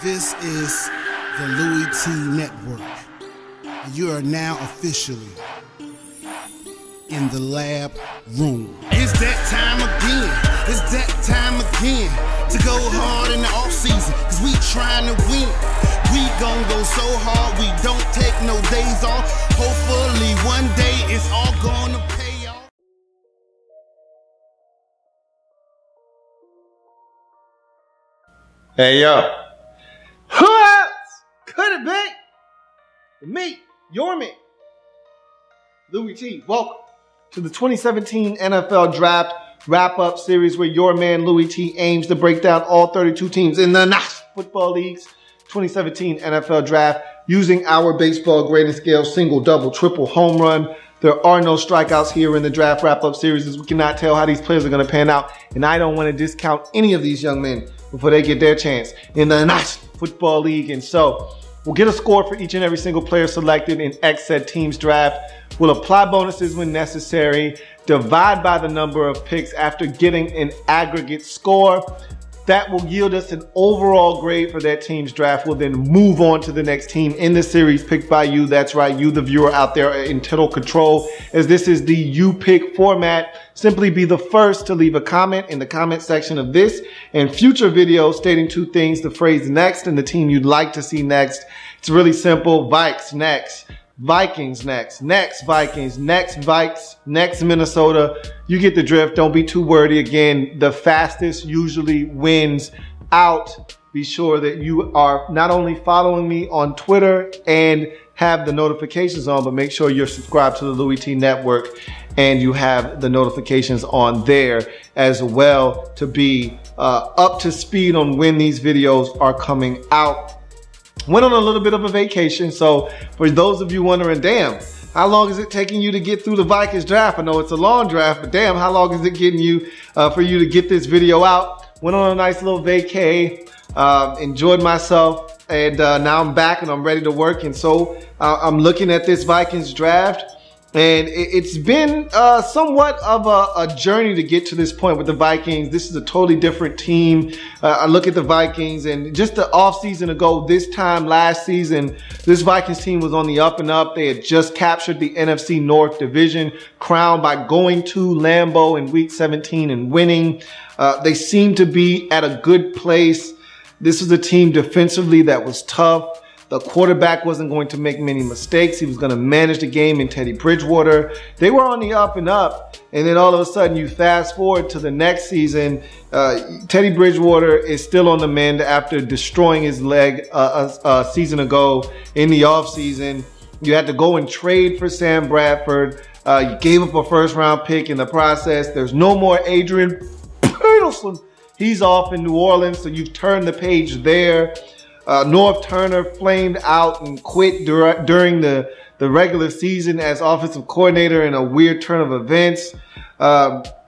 This is the Louie T Network. You are now officially in the lab room. It's that time again. It's that time again to go hard in the off season, cause we trying to win. We gon' go so hard, we don't take no days off. Hopefully one day it's all gonna pay off. Hey yo, who else could it be? Me, your man, Louie T. Welcome to the 2017 NFL Draft Wrap-Up Series, where your man Louie T aims to break down all 32 teams in the National Football League's 2017 NFL Draft using our baseball grading scale: single, double, triple, home run. There are no strikeouts here in the Draft Wrap-Up Series, as we cannot tell how these players are going to pan out, and I don't want to discount any of these young men before they get their chance in the National Football League. And so we'll get a score for each and every single player selected in X said team's draft. We'll apply bonuses when necessary, divide by the number of picks after getting an aggregate score. That will yield us an overall grade for that team's draft. We'll then move on to the next team in the series picked by you. That's right, you, the viewer out there, are in total control, as this is the You Pick format. Simply be the first to leave a comment in the comment section of this and future videos stating two things: the phrase next and the team you'd like to see next. It's really simple. Vikes next, Vikings next, next Vikings, next Vikes, next Minnesota. You get the drift. Don't be too wordy. Again, the fastest usually wins out. Be sure that you are not only following me on Twitter and have the notifications on, but make sure you're subscribed to the Louie T Network and you have the notifications on there as well to be up to speed on when these videos are coming out. Went on a little bit of a vacation, so for those of you wondering, damn, how long is it taking you to get through the Vikings draft? I know it's a long draft, but damn, how long is it getting you for you to get this video out? Went on a nice little vacay, enjoyed myself, and now I'm back and I'm ready to work. And so I'm looking at this Vikings draft, and it's been somewhat of a journey to get to this point with the Vikings. This is a totally different team. I look at the Vikings, and just the offseason ago, this time last season, this Vikings team was on the up and up. They had just captured the NFC North division crown by going to Lambeau in week 17 and winning. They seemed to be at a good place. This was a team defensively that was tough. The quarterback wasn't going to make many mistakes. He was going to manage the game in Teddy Bridgewater. They were on the up and up. And then all of a sudden you fast forward to the next season. Teddy Bridgewater is still on the mend after destroying his leg a season ago in the offseason. You had to go and trade for Sam Bradford. You gave up a first-round pick in the process. There's no more Adrian Peterson. He's off in New Orleans, so you've turned the page there. North Turner flamed out and quit during the regular season as offensive coordinator in a weird turn of events.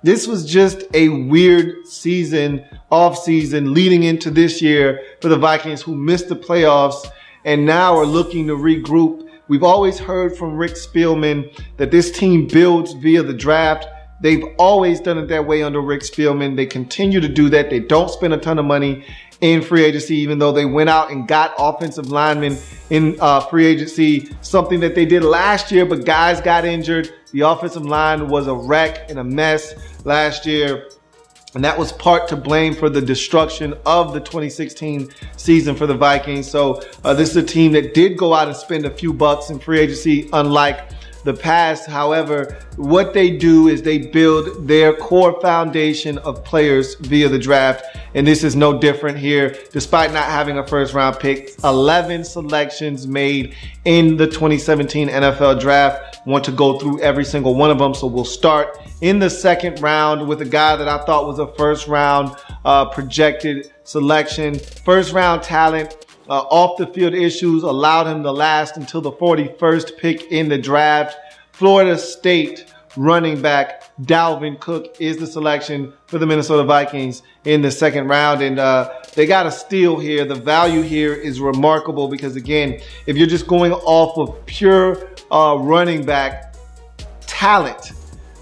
This was just a weird season, off-season, leading into this year for the Vikings, who missed the playoffs and now are looking to regroup. We've always heard from Rick Spielman that this team builds via the draft. They've always done it that way under Rick Spielman. They continue to do that. They don't spend a ton of money in free agency, even though they went out and got offensive linemen in free agency, something that they did last year, but guys got injured. The offensive line was a wreck and a mess last year, and that was part to blame for the destruction of the 2016 season for the Vikings. So this is a team that did go out and spend a few bucks in free agency, unlike the past. However, what they do is they build their core foundation of players via the draft, and this is no different here. Despite not having a first-round pick, 11 selections made in the 2017 NFL Draft. I want to go through every single one of them, so we'll start in the second round with a guy that I thought was a first-round projected selection. First-round talent. Off the field issues allowed him to last until the 41st pick in the draft. Florida State running back Dalvin Cook is the selection for the Minnesota Vikings in the second round. And they got a steal here. The value here is remarkable because, again, if you're just going off of pure running back talent,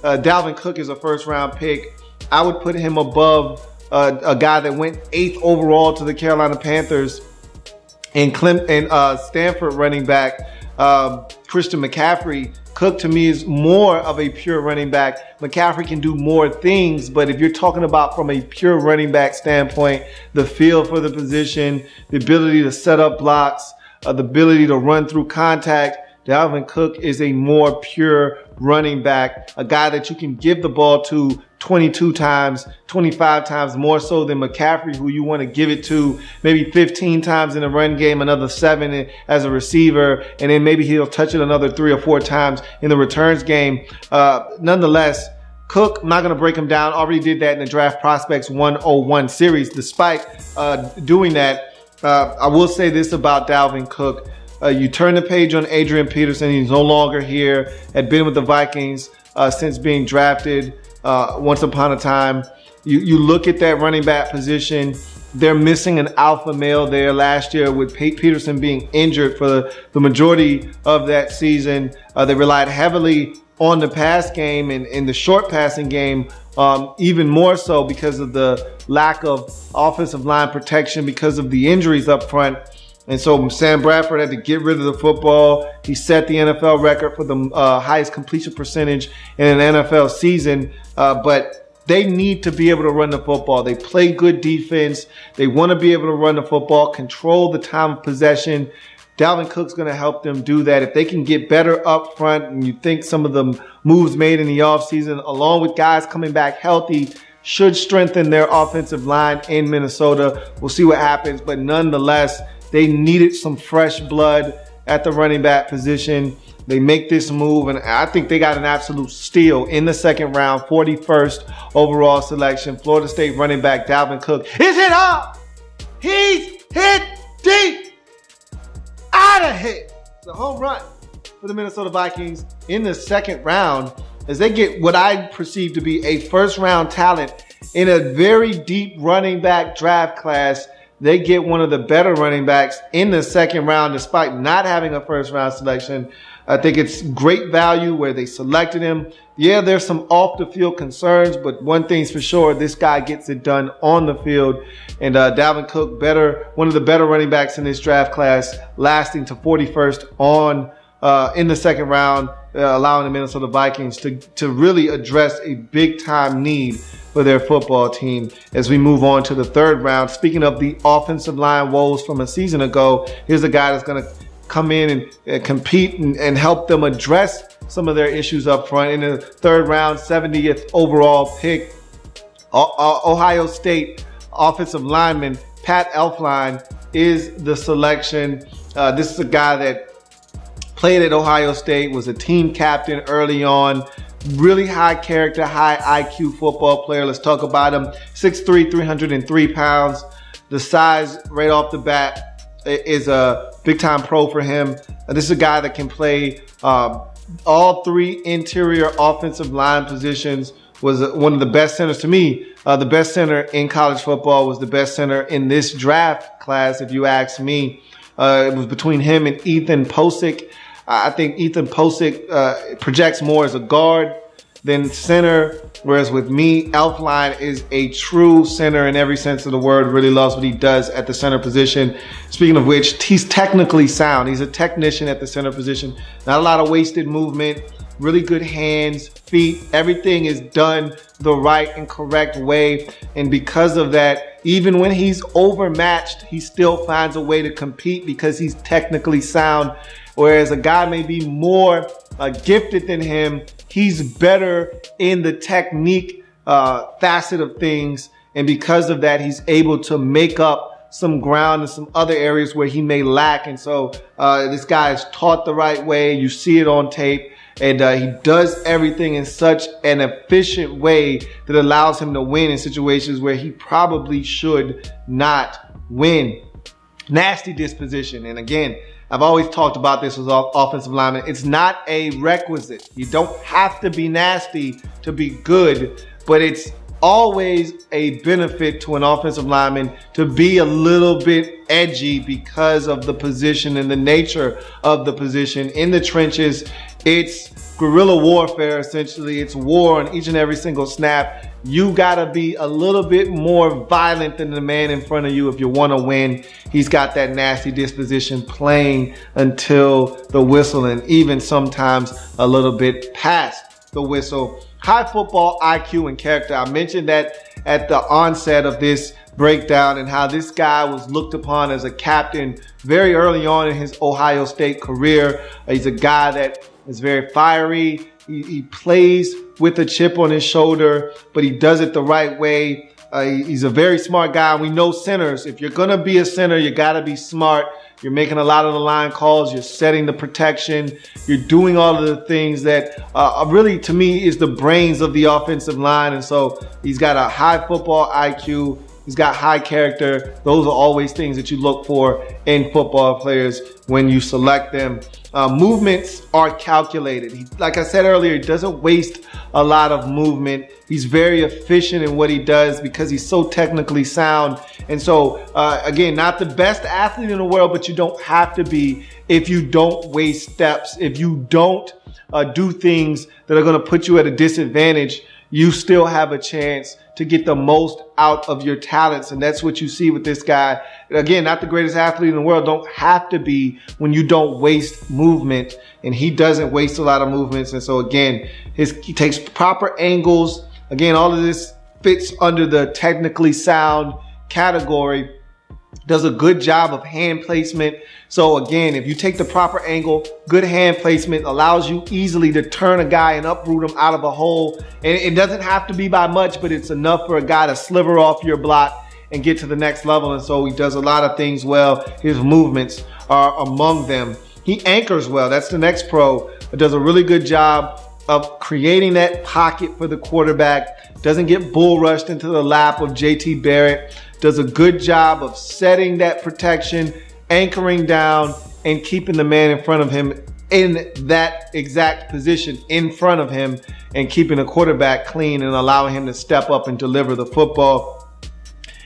Dalvin Cook is a first-round pick. I would put him above a guy that went 8th overall to the Carolina Panthers and Stanford running back Christian McCaffrey. Cook to me is more of a pure running back. McCaffrey can do more things, but if you're talking about from a pure running back standpoint, the feel for the position, the ability to set up blocks, the ability to run through contact, Dalvin Cook is a more pure running back, a guy that you can give the ball to 22 times, 25 times more so than McCaffrey, who you want to give it to maybe 15 times in the run game, another 7 as a receiver, and then maybe he'll touch it another 3 or 4 times in the returns game. Nonetheless, Cook, I'm not going to break him down. Already did that in the Draft Prospects 101 series. Despite doing that, I will say this about Dalvin Cook. You turn the page on Adrian Peterson. He's no longer here. Had been with the Vikings since being drafted once upon a time. You look at that running back position. They're missing an alpha male there last year with Peterson being injured for the majority of that season. They relied heavily on the pass game and in the short passing game, even more so because of the lack of offensive line protection because of the injuries up front. And so Sam Bradford had to get rid of the football. He set the NFL record for the highest completion percentage in an NFL season. But they need to be able to run the football. They play good defense. They want to be able to run the football, control the time of possession. Dalvin Cook's going to help them do that. If they can get better up front, and you think some of the moves made in the offseason, along with guys coming back healthy, should strengthen their offensive line in Minnesota. We'll see what happens. But nonetheless, they needed some fresh blood at the running back position. They make this move, and I think they got an absolute steal in the second round, 41st overall selection. Florida State running back Dalvin Cook is hit up. He's hit deep. Out of hit. The home run for the Minnesota Vikings in the second round as they get what I perceive to be a first-round talent in a very deep running back draft class. They get one of the better running backs in the second round despite not having a first-round selection. I think it's great value where they selected him. Yeah, there's some off-the-field concerns, but one thing's for sure, this guy gets it done on the field. And Dalvin Cook, one of the better running backs in this draft class, lasting to 41st in the second round, allowing the Minnesota Vikings to really address a big-time need for their football team as we move on to the third round. Speaking of the offensive line woes from a season ago, here's a guy that's going to come in and compete and help them address some of their issues up front. In the third round, 70th overall pick, Ohio State offensive lineman Pat Elflein is the selection. This is a guy that played at Ohio State, was a team captain early on. Really high character, high IQ football player. Let's talk about him. 6'3", 303 pounds. The size right off the bat is a big-time pro for him. This is a guy that can play all 3 interior offensive line positions. Was one of the best centers to me. The best center in college football, was the best center in this draft class, if you ask me. It was between him and Ethan Posick. I think Ethan Posick projects more as a guard than center, whereas with me, Elflein is a true center in every sense of the word. Really loves what he does at the center position. Speaking of which, he's technically sound. He's a technician at the center position. Not a lot of wasted movement. Really good hands, feet. Everything is done the right and correct way. And because of that, even when he's overmatched, he still finds a way to compete because he's technically sound. Whereas a guy may be more gifted than him, he's better in the technique facet of things. And because of that, he's able to make up some ground in some other areas where he may lack. And so this guy is taught the right way. You see it on tape. And he does everything in such an efficient way that allows him to win in situations where he probably should not win. Nasty disposition. And again, I've always talked about this with offensive linemen. It's not a requisite. You don't have to be nasty to be good, but it's always a benefit to an offensive lineman to be a little bit edgy because of the position and the nature of the position. In the trenches, it's guerrilla warfare, essentially. It's war on each and every single snap. you gotta be a little bit more violent than the man in front of you if you want to win. He's got that nasty disposition, playing until the whistle, and even sometimes a little bit past the whistle. High football IQ and character. I mentioned that at the onset of this breakdown, and how this guy was looked upon as a captain very early on in his Ohio State career. He's a guy that is very fiery. He plays with a chip on his shoulder, but he does it the right way. He's a very smart guy. We know centers, if you're going to be a center, you got to be smart. You're making a lot of the line calls. You're setting the protection. You're doing all of the things that really, to me, is the brains of the offensive line. And so he's got a high football IQ. He's got high character. Those are always things that you look for in football players when you select them. Movements are calculated. Like I said earlier, he doesn't waste a lot of movement. He's very efficient in what he does because he's so technically sound. And so, again, not the best athlete in the world, but you don't have to be if you don't waste steps. If you don't do things that are going to put you at a disadvantage, you still have a chance to get the most out of your talents. And that's what you see with this guy. Again, not the greatest athlete in the world, don't have to be when you don't waste movement. And he doesn't waste a lot of movements. And so again, he takes proper angles. Again, all of this fits under the technically sound category. Does a good job of hand placement. So again, if you take the proper angle, good hand placement allows you easily to turn a guy and uproot him out of a hole. And it doesn't have to be by much, but it's enough for a guy to sliver off your block and get to the next level. And so he does a lot of things well. His movements are among them. He anchors well. That's the next pro. Does a really good job of creating that pocket for the quarterback. Doesn't get bull rushed into the lap of JT Barrett. Does a good job of setting that protection, anchoring down, and keeping the man in front of him in that exact position in front of him, and keeping the quarterback clean and allowing him to step up and deliver the football.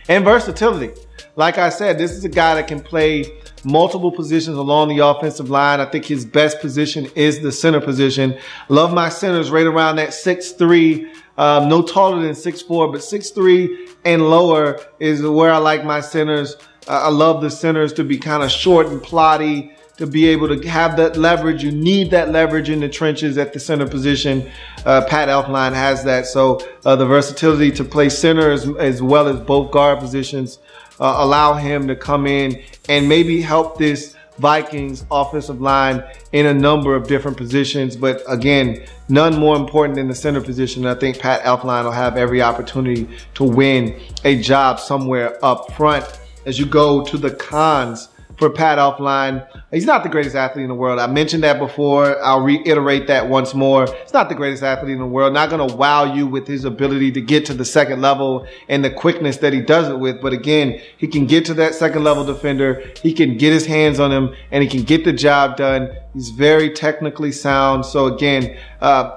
And versatility. Like I said, this is a guy that can play multiple positions along the offensive line. I think his best position is the center position. Love my centers right around that 6'3", no taller than 6'4", but 6'3" and lower is where I like my centers. I love the centers to be kind of short and plotty, to be able to have that leverage. You need that leverage in the trenches at the center position. Pat Elflein has that. So the versatility to play center as well as both guard positions allow him to come in and maybe help this Vikings offensive line in a number of different positions. But again, none more important than the center position. I think Pat Elflein will have every opportunity to win a job somewhere up front. As you go to the cons for Pat Elflein, he's not the greatest athlete in the world. I mentioned that before. I'll reiterate that once more. He's not the greatest athlete in the world. Not going to wow you with his ability to get to the second level and the quickness that he does it with. But again, he can get to that second level defender. He can get his hands on him and he can get the job done. He's very technically sound. So again,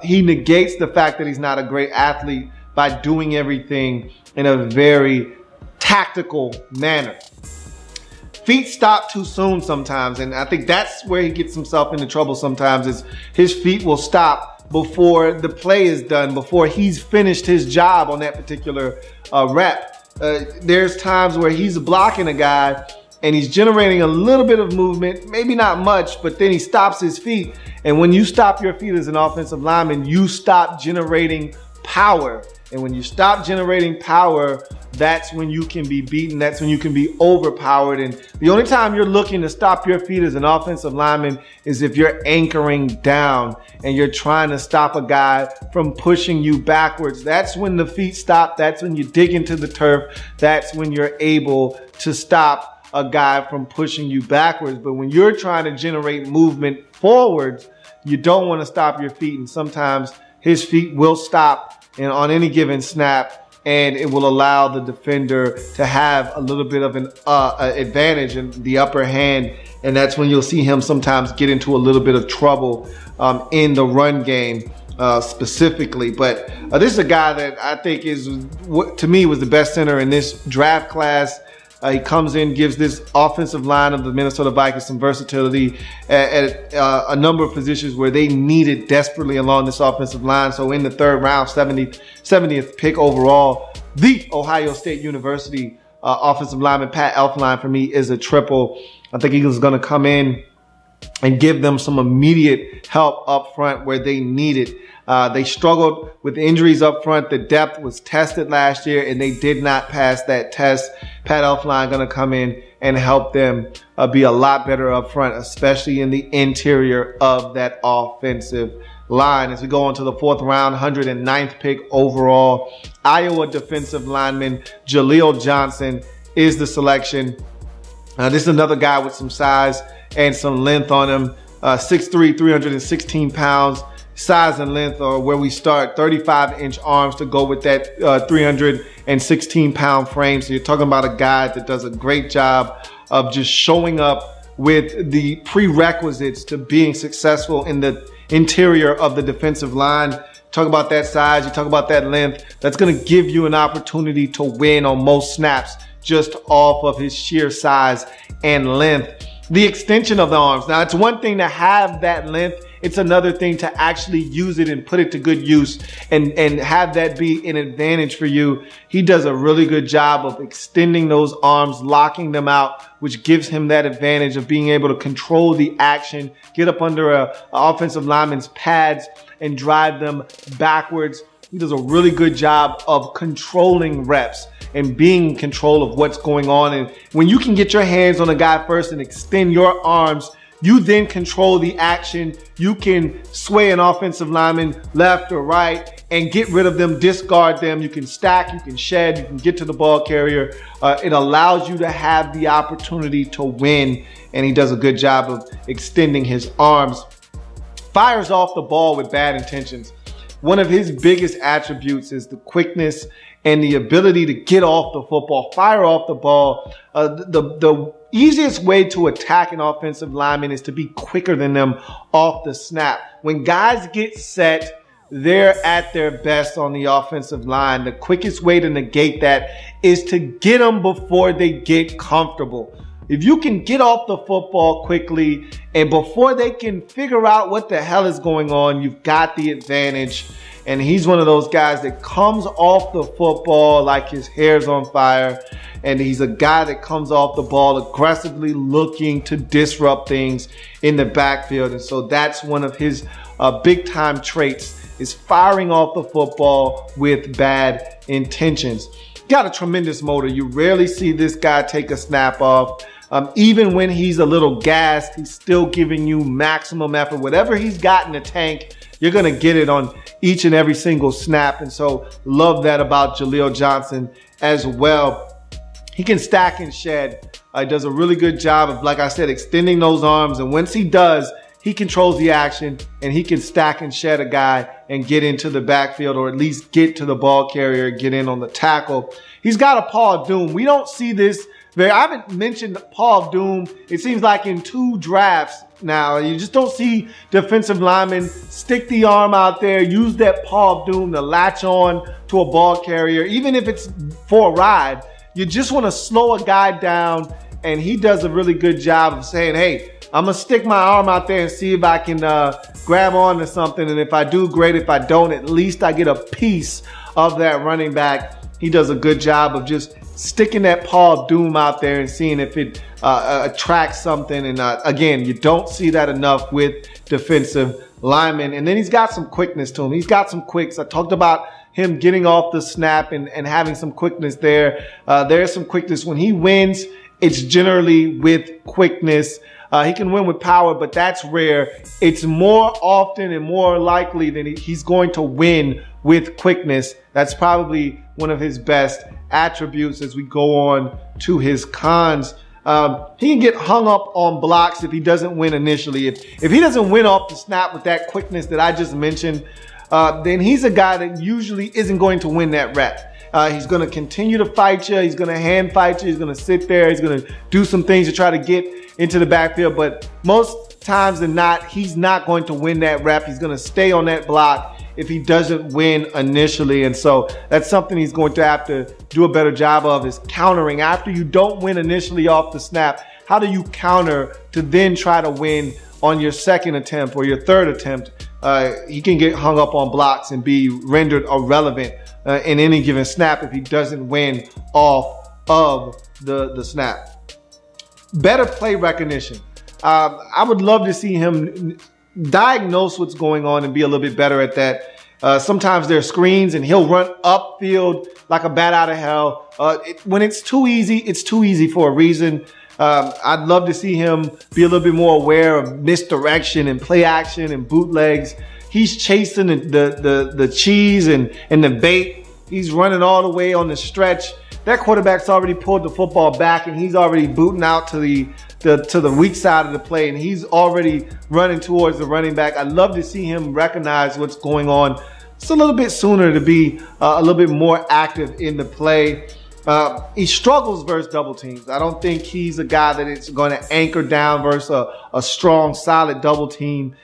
he negates the fact that he's not a great athlete by doing everything in a very tactical manner. Feet stop too soon sometimes, and I think that's where he gets himself into trouble sometimes, is his feet will stop before the play is done, before he's finished his job on that particular rep. There's times where he's blocking a guy and he's generating a little bit of movement, maybe not much, but then he stops his feet. And when you stop your feet as an offensive lineman, you stop generating power. And when you stop generating power, that's when you can be beaten. That's when you can be overpowered. And the only time you're looking to stop your feet as an offensive lineman is if you're anchoring down and you're trying to stop a guy from pushing you backwards. That's when the feet stop. That's when you dig into the turf. That's when you're able to stop a guy from pushing you backwards. But when you're trying to generate movement forwards, you don't want to stop your feet. And sometimes his feet will stop and on any given snap, and it will allow the defender to have a little bit of an advantage in the upper hand. And that's when you'll see him sometimes get into a little bit of trouble in the run game specifically. But this is a guy that I think is, to me, was the best center in this draft class. He comes in, gives this offensive line of the Minnesota Vikings some versatility at a number of positions where they need it desperately along this offensive line. So in the third round, 70th pick overall, the Ohio State University offensive lineman Pat Elflein for me is a triple. I think he was going to come in and give them some immediate help up front where they need it. They struggled with injuries up front. The depth was tested last year, and they did not pass that test. Pat Elflein going to come in and help them be a lot better up front, especially in the interior of that offensive line. As we go on to the fourth round, 109th pick overall, Iowa defensive lineman Jaleel Johnson is the selection. This is another guy with some size and some length on him. 6'3", 316 pounds. Size and length are where we start. 35-inch arms to go with that 316-pound frame. So you're talking about a guy that does a great job of just showing up with the prerequisites to being successful in the interior of the defensive line. Talk about that size, you talk about that length. That's going to give you an opportunity to win on most snaps just off of his sheer size and length. The extension of the arms. Now, it's one thing to have that length. It's another thing to actually use it and put it to good use and have that be an advantage for you. He does a really good job of extending those arms, locking them out, which gives him that advantage of being able to control the action, get up under an offensive lineman's pads and drive them backwards. He does a really good job of controlling reps and being in control of what's going on. And when you can get your hands on a guy first and extend your arms, you then control the action. You can sway an offensive lineman left or right and get rid of them, discard them. You can stack, you can shed, you can get to the ball carrier. It allows you to have the opportunity to win, and he does a good job of extending his arms. Fires off the ball with bad intentions. One of his biggest attributes is the quickness and the ability to get off the football, fire off the ball. The easiest way to attack an offensive lineman is to be quicker than them off the snap. When guys get set, they're at their best on the offensive line. The quickest way to negate that is to get them before they get comfortable. If you can get off the football quickly and before they can figure out what the hell is going on, you've got the advantage. And he's one of those guys that comes off the football like his hair's on fire. And he's a guy that comes off the ball aggressively looking to disrupt things in the backfield. And so that's one of his big time traits, is firing off the football with bad intentions. Got a tremendous motor. You rarely see this guy take a snap off. Even when he's a little gassed, he's still giving you maximum effort. Whatever he's got in the tank, you're going to get it on each and every single snap. And so love that about Jaleel Johnson as well. He can stack and shed. He does a really good job of, like I said, extending those arms. And once he does, he controls the action and he can stack and shed a guy and get into the backfield, or at least get to the ball carrier, get in on the tackle. He's got a paw of doom. We don't see this very, I haven't mentioned paw of doom. It seems like in 2 drafts now. You just don't see defensive linemen stick the arm out there, use that paw of doom to latch on to a ball carrier, even if it's for a ride. You just want to slow a guy down, and he does a really good job of saying, hey, I'm going to stick my arm out there and see if I can grab on to something. And if I do, great. If I don't, at least I get a piece of that running back. He does a good job of just sticking that paw of doom out there and seeing if it attracts something. And again, you don't see that enough with defensive linemen. And then he's got some quickness to him. He's got some quicks. I talked about him getting off the snap and having some quickness there. There's some quickness. When he wins, it's generally with quickness. He can win with power, but that's rare. It's more often and more likely that he's going to win with quickness. That's probably one of his best attributes as we go on to his cons. He can get hung up on blocks if he doesn't win initially. If he doesn't win off the snap with that quickness that I just mentioned, then he's a guy that usually isn't going to win that rep. He's going to continue to fight you. He's going to hand fight you. He's going to sit there. He's going to do some things to try to get into the backfield. But most times than not, he's not going to win that rep. He's going to stay on that block if he doesn't win initially. And so that's something he's going to have to do a better job of, is countering. After you don't win initially off the snap, how do you counter to then try to win on your second attempt or your third attempt? He can get hung up on blocks and be rendered irrelevant in any given snap if he doesn't win off of the snap. Better play recognition. I would love to see him diagnose what's going on and be a little bit better at that. Sometimes there's screens and he'll run upfield like a bat out of hell. When it's too easy for a reason. I'd love to see him be a little bit more aware of misdirection and play action and bootlegs. He's chasing the cheese and the bait. He's running all the way on the stretch. That quarterback's already pulled the football back and he's already booting out to the weak side of the play, and he's already running towards the running back. I'd love to see him recognize what's going on just a little bit sooner, to be a little bit more active in the play. He struggles versus double teams. I don't think he's a guy that is going to anchor down versus a strong, solid double team.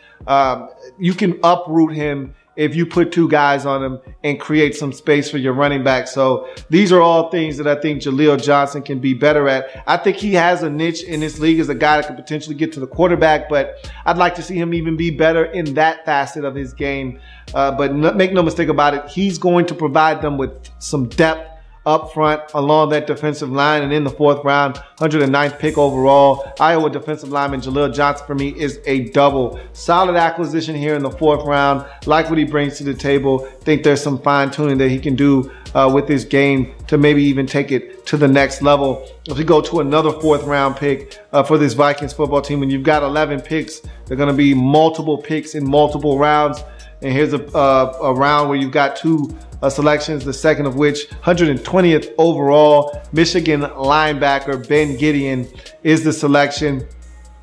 You can uproot him if you put two guys on him and create some space for your running back. So these are all things that I think Jaleel Johnson can be better at. I think he has a niche in this league as a guy that could potentially get to the quarterback, but I'd like to see him even be better in that facet of his game. But make no mistake about it, he's going to provide them with some depth up front along that defensive line. And in the 4th round, 109th pick overall, Iowa defensive lineman Jaleel Johnson for me is a double. Solid acquisition here in the 4th round. Like what he brings to the table. Think there's some fine tuning that he can do with his game to maybe even take it to the next level. If we go to another 4th round pick for this Vikings football team, when you've got 11 picks, they're going to be multiple picks in multiple rounds. And here's a round where you've got two selections, the second of which, 120th overall, Michigan linebacker Ben Gideon is the selection.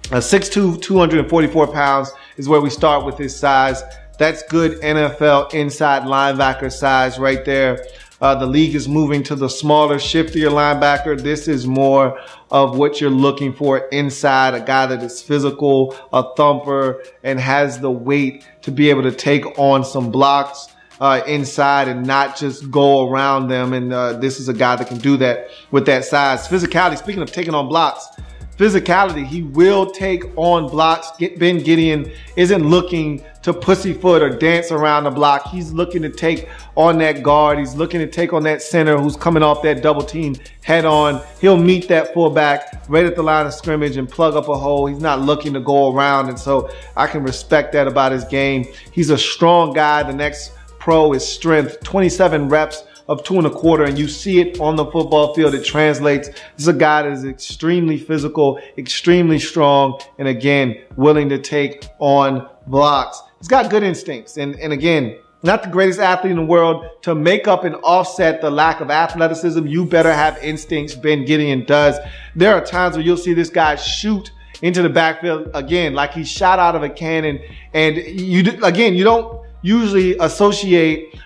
6'2", 244 pounds is where we start with his size. That's good NFL inside linebacker size right there. The league is moving to the smaller, shiftier linebacker. This is more of what you're looking for inside, a guy that is physical, a thumper, and has the weight to be able to take on some blocks inside and not just go around them. And this is a guy that can do that with that size. Physicality, speaking of taking on blocks, physicality, he will take on blocks. Ben Gideon isn't looking to pussyfoot or dance around the block. He's looking to take on that guard. He's looking to take on that center who's coming off that double team head on. He'll meet that fullback right at the line of scrimmage and plug up a hole. He's not looking to go around, and so I can respect that about his game. He's a strong guy. The next pro is strength. 27 reps of 2 1/4, and you see it on the football field. It translates. This is a guy that is extremely physical, extremely strong, and again, willing to take on blocks. He's got good instincts, and again, not the greatest athlete in the world. To make up and offset the lack of athleticism, you better have instincts. Ben Gideon does. There are times where you'll see this guy shoot into the backfield, again, like he's shot out of a cannon, and you don't usually associate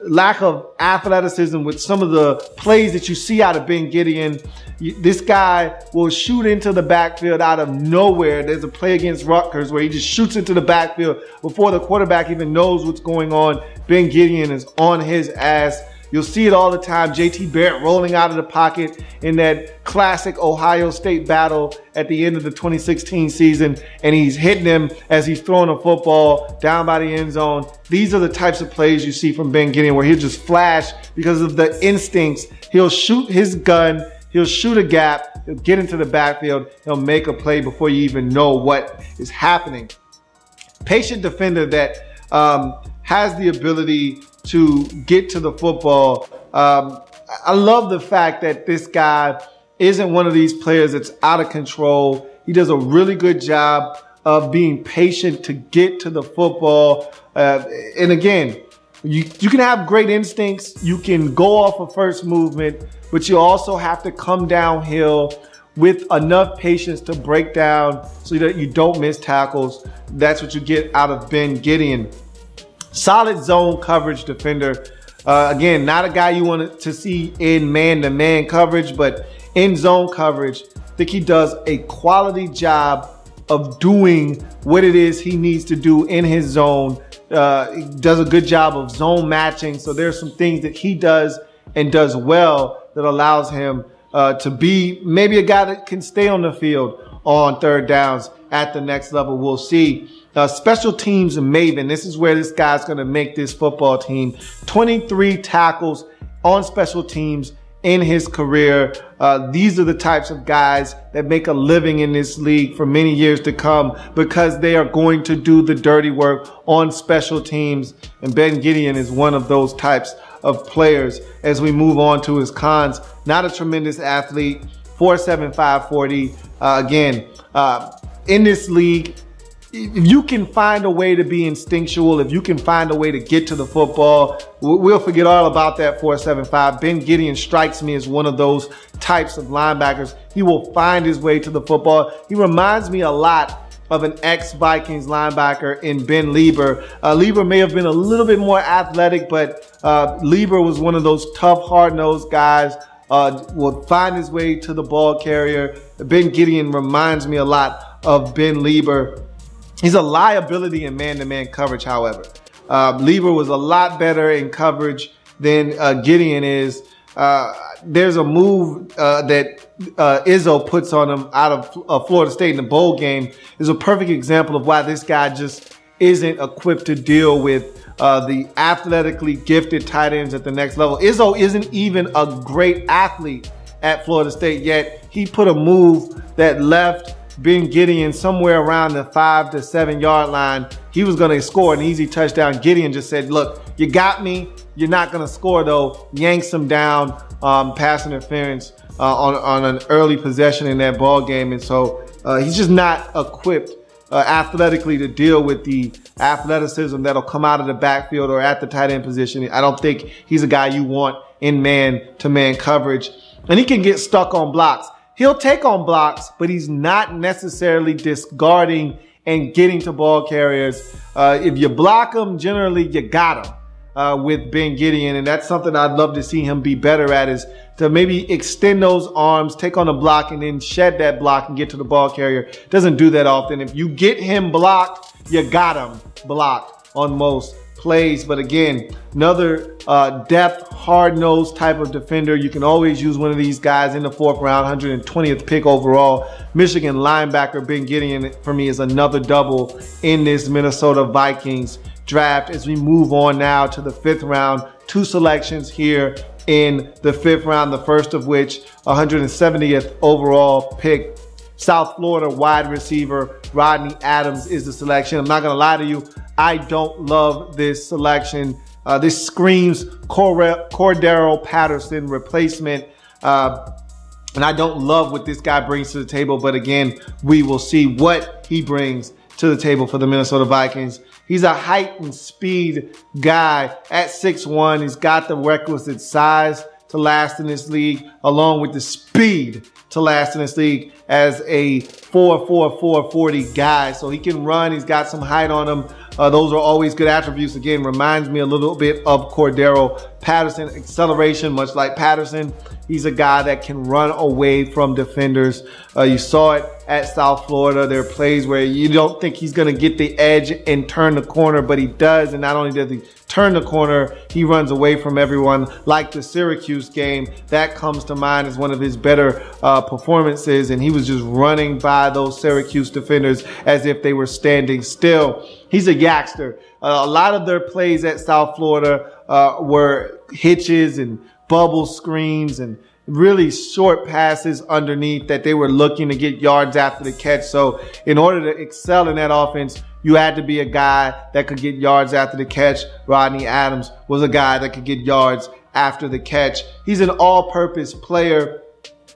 lack of athleticism with some of the plays that you see out of Ben Gideon. This guy will shoot into the backfield out of nowhere. There's a play against Rutgers where he just shoots into the backfield before the quarterback even knows what's going on. Ben Gideon is on his ass. You'll see it all the time. J.T. Barrett rolling out of the pocket in that classic Ohio State battle at the end of the 2016 season, and he's hitting him as he's throwing a football down by the end zone. These are the types of plays you see from Ben Gideon where he'll just flash because of the instincts. He'll shoot his gun. He'll shoot a gap. He'll get into the backfield. He'll make a play before you even know what is happening. Patient defender that has the ability to get to the football. I love the fact that this guy isn't one of these players that's out of control. He does a really good job of being patient to get to the football. And again, you can have great instincts. You can go off of first movement, but you also have to come downhill with enough patience to break down so that you don't miss tackles. That's what you get out of Ben Gideon. Solid zone coverage defender. Again, not a guy you want to see in man-to-man coverage, but in zone coverage, I think he does a quality job of doing what it is he needs to do in his zone does a good job of zone matching. So there's some things that he does and does well that allows him to be maybe a guy that can stay on the field on third downs at the next level. We'll see. Special teams maven. This is where this guy's going to make this football team. 23 tackles on special teams in his career. These are the types of guys that make a living in this league for many years to come because they are going to do the dirty work on special teams. And Ben Gideon is one of those types of players. As we move on to his cons, not a tremendous athlete, 4'7", 540. Again, in this league, if you can find a way to be instinctual, if you can find a way to get to the football, we'll forget all about that 4.75. Ben Gideon strikes me as one of those types of linebackers. He will find his way to the football. He reminds me a lot of an ex-Vikings linebacker in Ben Lieber. Lieber may have been a little bit more athletic, but Lieber was one of those tough, hard-nosed guys. Will find his way to the ball carrier. Ben Gideon reminds me a lot of Ben Lieber. He's a liability in man-to-man coverage, however. Lieber was a lot better in coverage than Gideon is. There's a move that Izzo puts on him out of Florida State in the bowl game. Is a perfect example of why this guy just isn't equipped to deal with the athletically gifted tight ends at the next level. Izzo isn't even a great athlete at Florida State, yet he put a move that left Ben Gideon somewhere around the 5 to 7 yard line. He was going to score an easy touchdown. Gideon just said, look, you got me. You're not going to score, though. Yanks him down, pass interference on an early possession in that ball game. And so he's just not equipped athletically to deal with the athleticism that'll come out of the backfield or at the tight end position. I don't think he's a guy you want in man-to-man coverage. And he can get stuck on blocks. He'll take on blocks, but he's not necessarily discarding and getting to ball carriers. If you block him, generally you got him with Ben Gideon. And that's something I'd love to see him be better at, is to maybe extend those arms, take on a block, and then shed that block and get to the ball carrier. Doesn't do that often. If you get him blocked, you got him blocked on most plays. But again, another depth, hard-nosed type of defender. You can always use one of these guys in the 4th round, 120th pick overall. Michigan linebacker Ben Gideon, for me, is another double in this Minnesota Vikings draft. As we move on now to the 5th round, 2 selections here in the 5th round, the first of which, 170th overall pick, South Florida wide receiver Rodney Adams is the selection. I'm not going to lie to you, I don't love this selection. This screams Cordero Patterson replacement. And I don't love what this guy brings to the table. But again, we will see what he brings to the table for the Minnesota Vikings. He's a height and speed guy at 6'1". He's got the requisite size to last in this league, along with the speed to last in this league as a 4'4", guy. So he can run. He's got some height on him. Those are always good attributes. Again, reminds me a little bit of Cordero Patterson. Acceleration, much like Patterson. He's a guy that can run away from defenders. You saw it at South Florida. There are plays where you don't think he's going to get the edge and turn the corner, but he does. And not only does he turn the corner, he runs away from everyone. Like the Syracuse game, that comes to mind as one of his better performances. And he was just running by those Syracuse defenders as if they were standing still. He's a yakster. A lot of their plays at South Florida were hitches and bubble screens and really short passes underneath that they were looking to get yards after the catch. So in order to excel in that offense, you had to be a guy that could get yards after the catch. Rodney Adams was a guy that could get yards after the catch. He's an all-purpose player.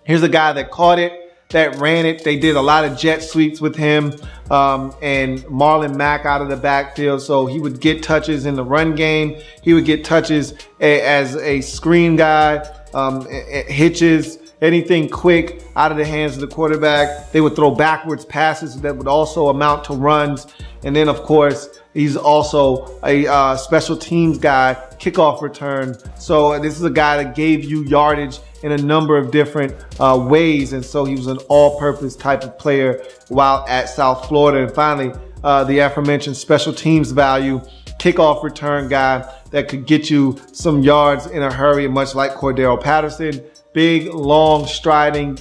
Here's a guy that caught it, that ran it. They did a lot of jet sweeps with him and Marlon Mack out of the backfield. So he would get touches in the run game. He would get touches as a screen guy, hitches, anything quick out of the hands of the quarterback. They would throw backwards passes that would also amount to runs. And then, of course, he's also a special teams guy, kickoff return. So this is a guy that gave you yardage in a number of different ways. And so he was an all-purpose type of player while at South Florida. And finally, the aforementioned special teams value. kickoff return guy that could get you some yards in a hurry, much like Cordero Patterson. Big, long, striding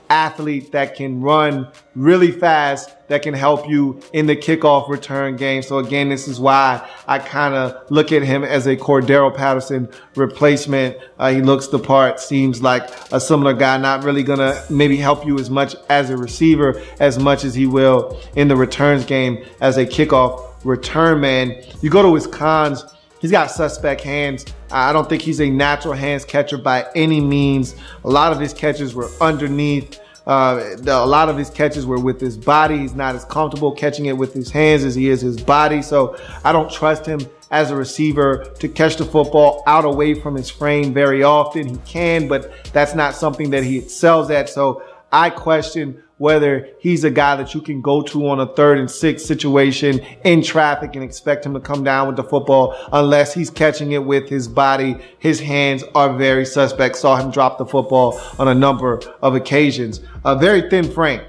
athlete that can run really fast, that can help you in the kickoff return game. So again, this is why I kind of look at him as a Cordero Patterson replacement. He looks the part, seems like a similar guy, not really gonna maybe help you as much as a receiver as much as he will in the returns game as a kickoff return man. You go to his cons. He's got suspect hands. I don't think he's a natural hands catcher by any means. A lot of his catches were underneath. A lot of his catches were with his body. He's not as comfortable catching it with his hands as he is his body. So I don't trust him as a receiver to catch the football out away from his frame very often. He can, but that's not something that he excels at. So I question whether he's a guy that you can go to on a 3rd and 6 situation in traffic and expect him to come down with the football unless he's catching it with his body. His hands are very suspect. Saw him drop the football on a number of occasions. A very thin frame.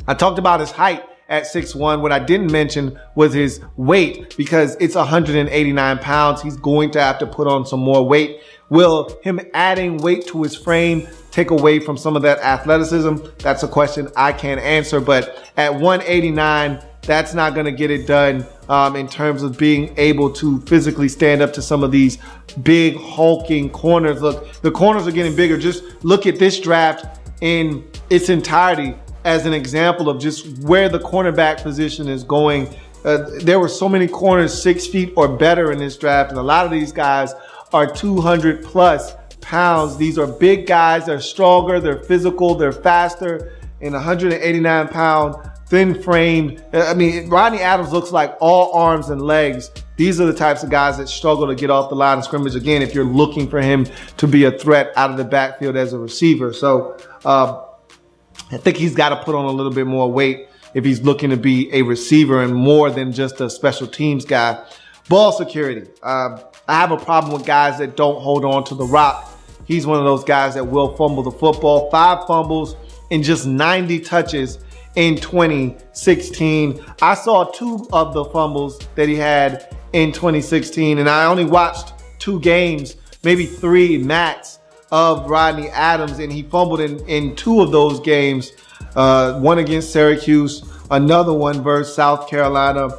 I talked about his height at 6'1". What I didn't mention was his weight, because it's 189 pounds. He's going to have to put on some more weight. Will him adding weight to his frame take away from some of that athleticism? That's a question I can't answer. But at 189, that's not going to get it done in terms of being able to physically stand up to some of these big hulking corners. Look, the corners are getting bigger. Just look at this draft in its entirety as an example of just where the cornerback position is going. There were so many corners 6 feet or better in this draft, and a lot of these guys are 200 plus pounds. These are big guys. They're stronger, they're physical, they're faster, and 189 pound, thin framed. I mean, Rodney Adams looks like all arms and legs. These are the types of guys that struggle to get off the line of scrimmage. Again, if you're looking for him to be a threat out of the backfield as a receiver. So I think he's got to put on a little bit more weight if he's looking to be a receiver and more than just a special teams guy. Ball security. I have a problem with guys that don't hold on to the rock. He's one of those guys that will fumble the football. 5 fumbles in just 90 touches in 2016. I saw 2 of the fumbles that he had in 2016, and I only watched 2 games, maybe 3 max, of Rodney Adams, and he fumbled in 2 of those games. One against Syracuse, another one versus South Carolina.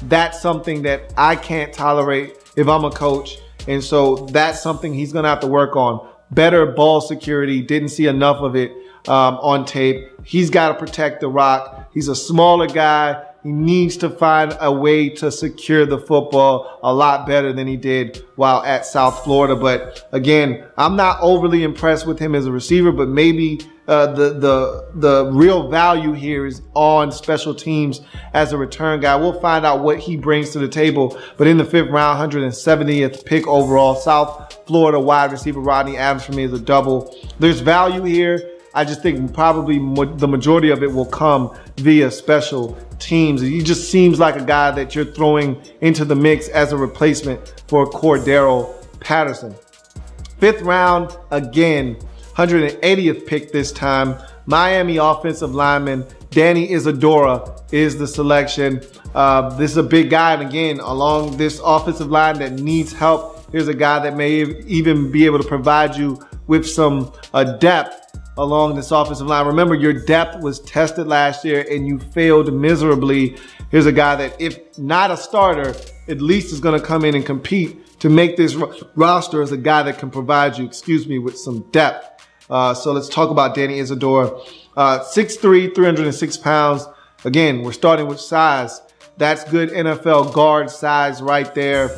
That's something that I can't tolerate if I'm a coach. And so that's something he's going to have to work on. Better ball security. Didn't see enough of it on tape. He's got to protect the rock. He's a smaller guy. He needs to find a way to secure the football a lot better than he did while at South Florida. But again, I'm not overly impressed with him as a receiver, but maybe the real value here is on special teams as a return guy. We'll find out what he brings to the table. But in the 5th round, 170th pick overall, South Florida wide receiver Rodney Adams for me is a double. There's value here. I just think probably the majority of it will come via special teams. He just seems like a guy that you're throwing into the mix as a replacement for Cordero Patterson. 5th round, again, 180th pick this time. Miami offensive lineman Danny Isadora is the selection. This is a big guy, and again, along this offensive line that needs help. Here's a guy that may even be able to provide you with some depth along this offensive line. Remember, your depth was tested last year and you failed miserably. Here's a guy that, if not a starter, at least is going to come in and compete to make this roster as a guy that can provide you, with some depth. So let's talk about Danny Isadora. 6'3", 306 pounds. Again, we're starting with size. That's good NFL guard size right there,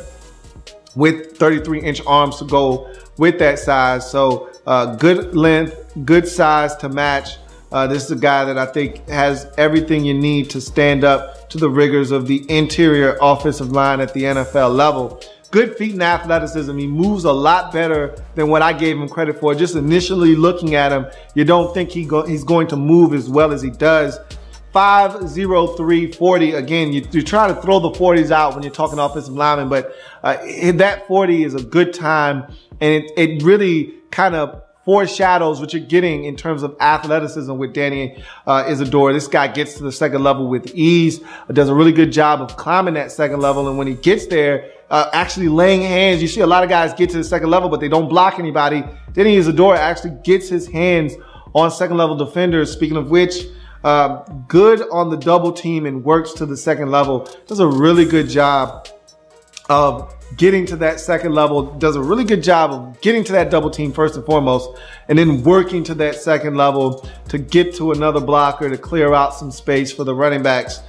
with 33-inch arms to go with that size. So good length, good size to match. This is a guy that I think has everything you need to stand up to the rigors of the interior offensive line at the NFL level. Good feet and athleticism. He moves a lot better than what I gave him credit for. Just initially looking at him, you don't think he's going to move as well as he does. 5'0", 40. Again, you try to throw the 40s out when you're talking offensive lineman, but that 40 is a good time, and it really kind of foreshadows what you're getting in terms of athleticism with Danny Isadora. This guy gets to the second level with ease, does a really good job of climbing that second level. And when he gets there, actually laying hands. You see a lot of guys get to the second level, but they don't block anybody. Danny Isadora actually gets his hands on second level defenders. Speaking of which, good on the double team and works to the second level. Does a really good job of getting to that second level, does a really good job of getting to that double team first and foremost, and then working to that second level to get to another blocker to clear out some space for the running backs.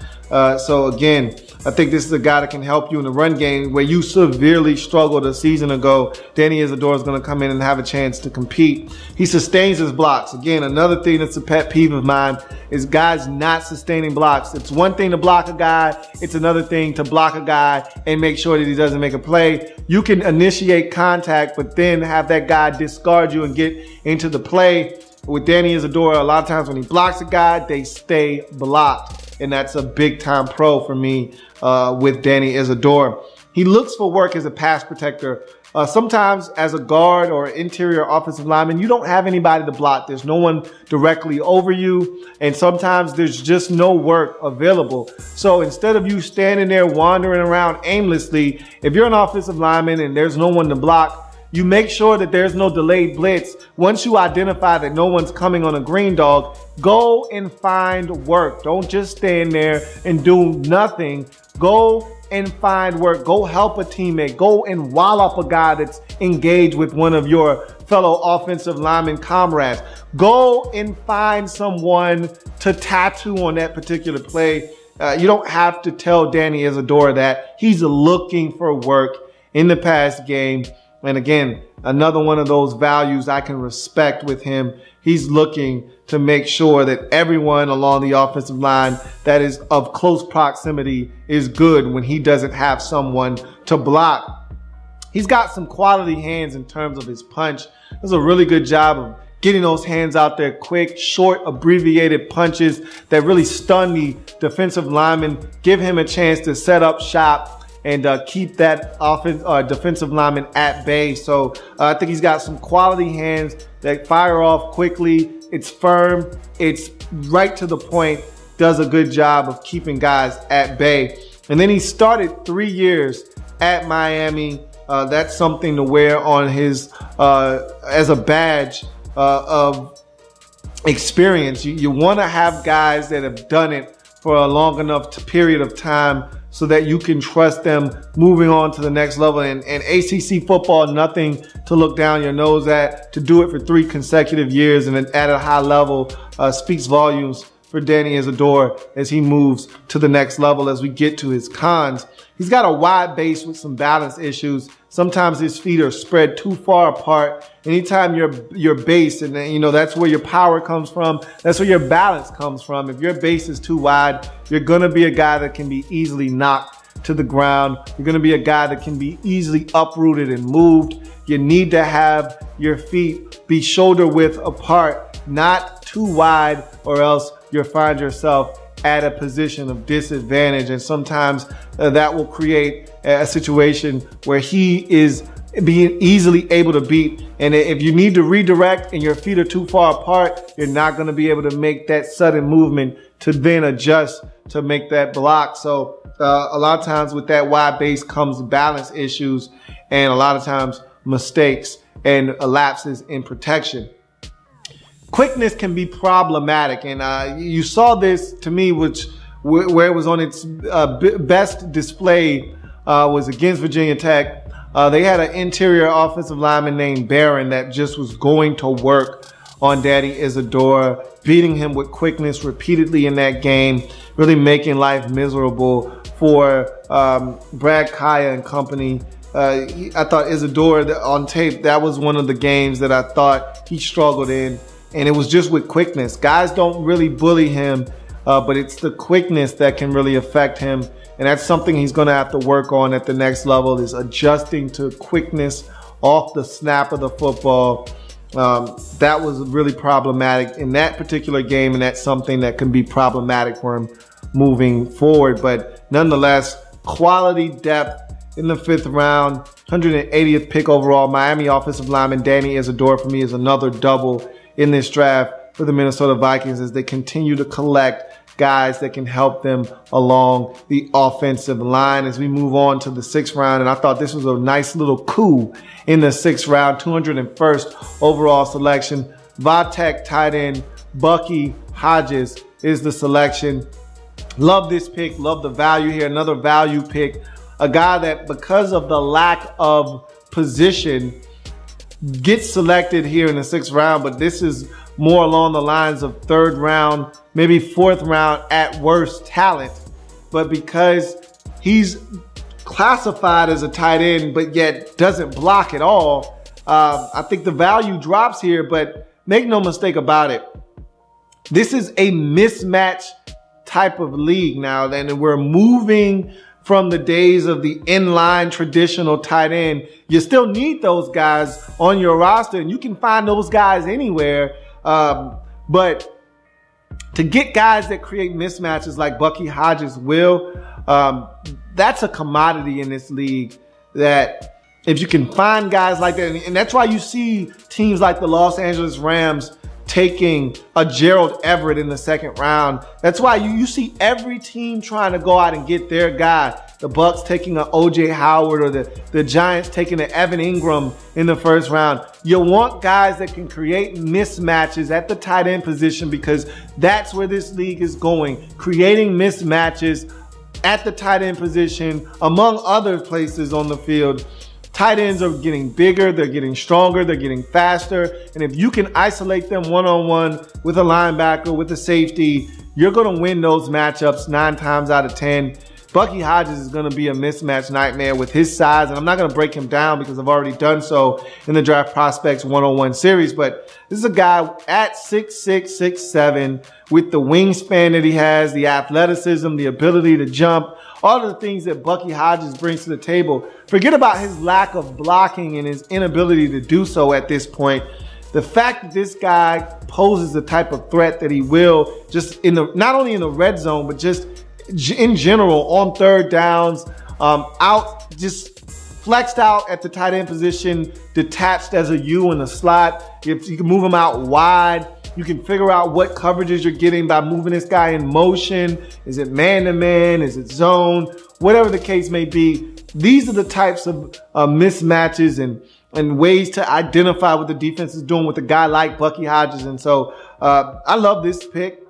So again, I think this is a guy that can help you in the run game where you severely struggled a season ago. Danny Isadora is going to come in and have a chance to compete. He sustains his blocks. Again, another thing that's a pet peeve of mine is guys not sustaining blocks. It's one thing to block a guy. It's another thing to block a guy and make sure that he doesn't make a play. You can initiate contact, but then have that guy discard you and get into the play. With Danny Isadora, a lot of times when he blocks a guy, they stay blocked. And that's a big time pro for me with Danny Isadora. He looks for work as a pass protector. Sometimes as a guard or interior offensive lineman, you don't have anybody to block. There's no one directly over you. And sometimes there's just no work available. So instead of you standing there wandering around aimlessly, if you're an offensive lineman and there's no one to block, you make sure that there's no delayed blitz. Once you identify that no one's coming on a green dog, go and find work. Don't just stand there and do nothing. Go and find work. Go help a teammate. Go and wallop a guy that's engaged with one of your fellow offensive lineman comrades. Go and find someone to tattoo on that particular play. You don't have to tell Danny Isadora that. He's looking for work in the past game. And again, another one of those values I can respect with him. He's looking to make sure that everyone along the offensive line that is of close proximity is good when he doesn't have someone to block. He's got some quality hands in terms of his punch. Does a really good job of getting those hands out there quick, short, abbreviated punches that really stun the defensive lineman, give him a chance to set up shop and keep that defensive lineman at bay. So I think he's got some quality hands that fire off quickly. It's firm. It's right to the point. Does a good job of keeping guys at bay. And then he started 3 years at Miami. That's something to wear on his as a badge of experience. You want to have guys that have done it for a long enough period of time so that you can trust them moving on to the next level. And ACC football, nothing to look down your nose at. To do it for 3 consecutive years and at a high level speaks volumes for Danny Isadora as he moves to the next level. As we get to his cons, he's got a wide base with some balance issues. Sometimes his feet are spread too far apart. Anytime your base, and you know, that's where your power comes from. That's where your balance comes from. If your base is too wide, you're going to be a guy that can be easily knocked to the ground. You're going to be a guy that can be easily uprooted and moved. You need to have your feet be shoulder width apart, not too wide, or else you'll find yourself at a position of disadvantage. And sometimes that will create a situation where he is being easily able to beat. And if you need to redirect and your feet are too far apart, you're not going to be able to make that sudden movement to then adjust to make that block. So a lot of times with that wide base comes balance issues and a lot of times mistakes and lapses in protection. Quickness can be problematic, and you saw this to me, where it was on its best display was against Virginia Tech. They had an interior offensive lineman named Barron that just was going to work on Danny Isadora, beating him with quickness repeatedly in that game, really making life miserable for Brad Kaya and company. I thought Isadora on tape, that was one of the games that I thought he struggled in. And it was just with quickness. Guys don't really bully him, but it's the quickness that can really affect him. And that's something he's going to have to work on at the next level, is adjusting to quickness off the snap of the football. That was really problematic in that particular game, and that's something that can be problematic for him moving forward. But nonetheless, quality depth in the 5th round, 180th pick overall. Miami offensive lineman Danny Isadora for me is another double in this draft for the Minnesota Vikings as they continue to collect guys that can help them along the offensive line as we move on to the 6th round. And I thought this was a nice little coup in the 6th round, 201st overall selection. Vatech tight end Bucky Hodges is the selection. Love this pick. Love the value here. Another value pick. A guy that, because of the lack of position, gets selected here in the 6th round, but this is more along the lines of 3rd round, maybe 4th round at worst talent. But because he's classified as a tight end, but yet doesn't block at all, I think the value drops here, but make no mistake about it. This is a mismatch type of league now, and we're moving from the days of the inline traditional tight end. You still need those guys on your roster, and you can find those guys anywhere. But to get guys that create mismatches like Bucky Hodges will, that's a commodity in this league that if you can find guys like that, and that's why you see teams like the Los Angeles Rams taking a Gerald Everett in the 2nd round. That's why you see every team trying to go out and get their guy. The Bucks taking an O.J. Howard, or the Giants taking an Evan Ingram in the 1st round. You want guys that can create mismatches at the tight end position, because that's where this league is going. Creating mismatches at the tight end position among other places on the field. Tight ends are getting bigger, they're getting stronger, they're getting faster. And if you can isolate them one-on-one with a linebacker, with a safety, you're going to win those matchups 9 times out of 10. Bucky Hodges is going to be a mismatch nightmare with his size, and I'm not going to break him down because I've already done so in the Draft Prospects 101 series. But this is a guy at 6'6", 6'7", with the wingspan that he has, the athleticism, the ability to jump, all of the things that Bucky Hodges brings to the table. Forget about his lack of blocking and his inability to do so at this point. The fact that this guy poses the type of threat that he will, just in the, not only in the red zone, but just in general on 3rd downs, out, just flexed out at the tight end position, detached as a U in the slot. If you can move him out wide, you can figure out what coverages you're getting by moving this guy in motion. Is it man-to-man? Is it zone? Whatever the case may be, these are the types of mismatches and ways to identify what the defense is doing with a guy like Bucky Hodges. And so I love this pick,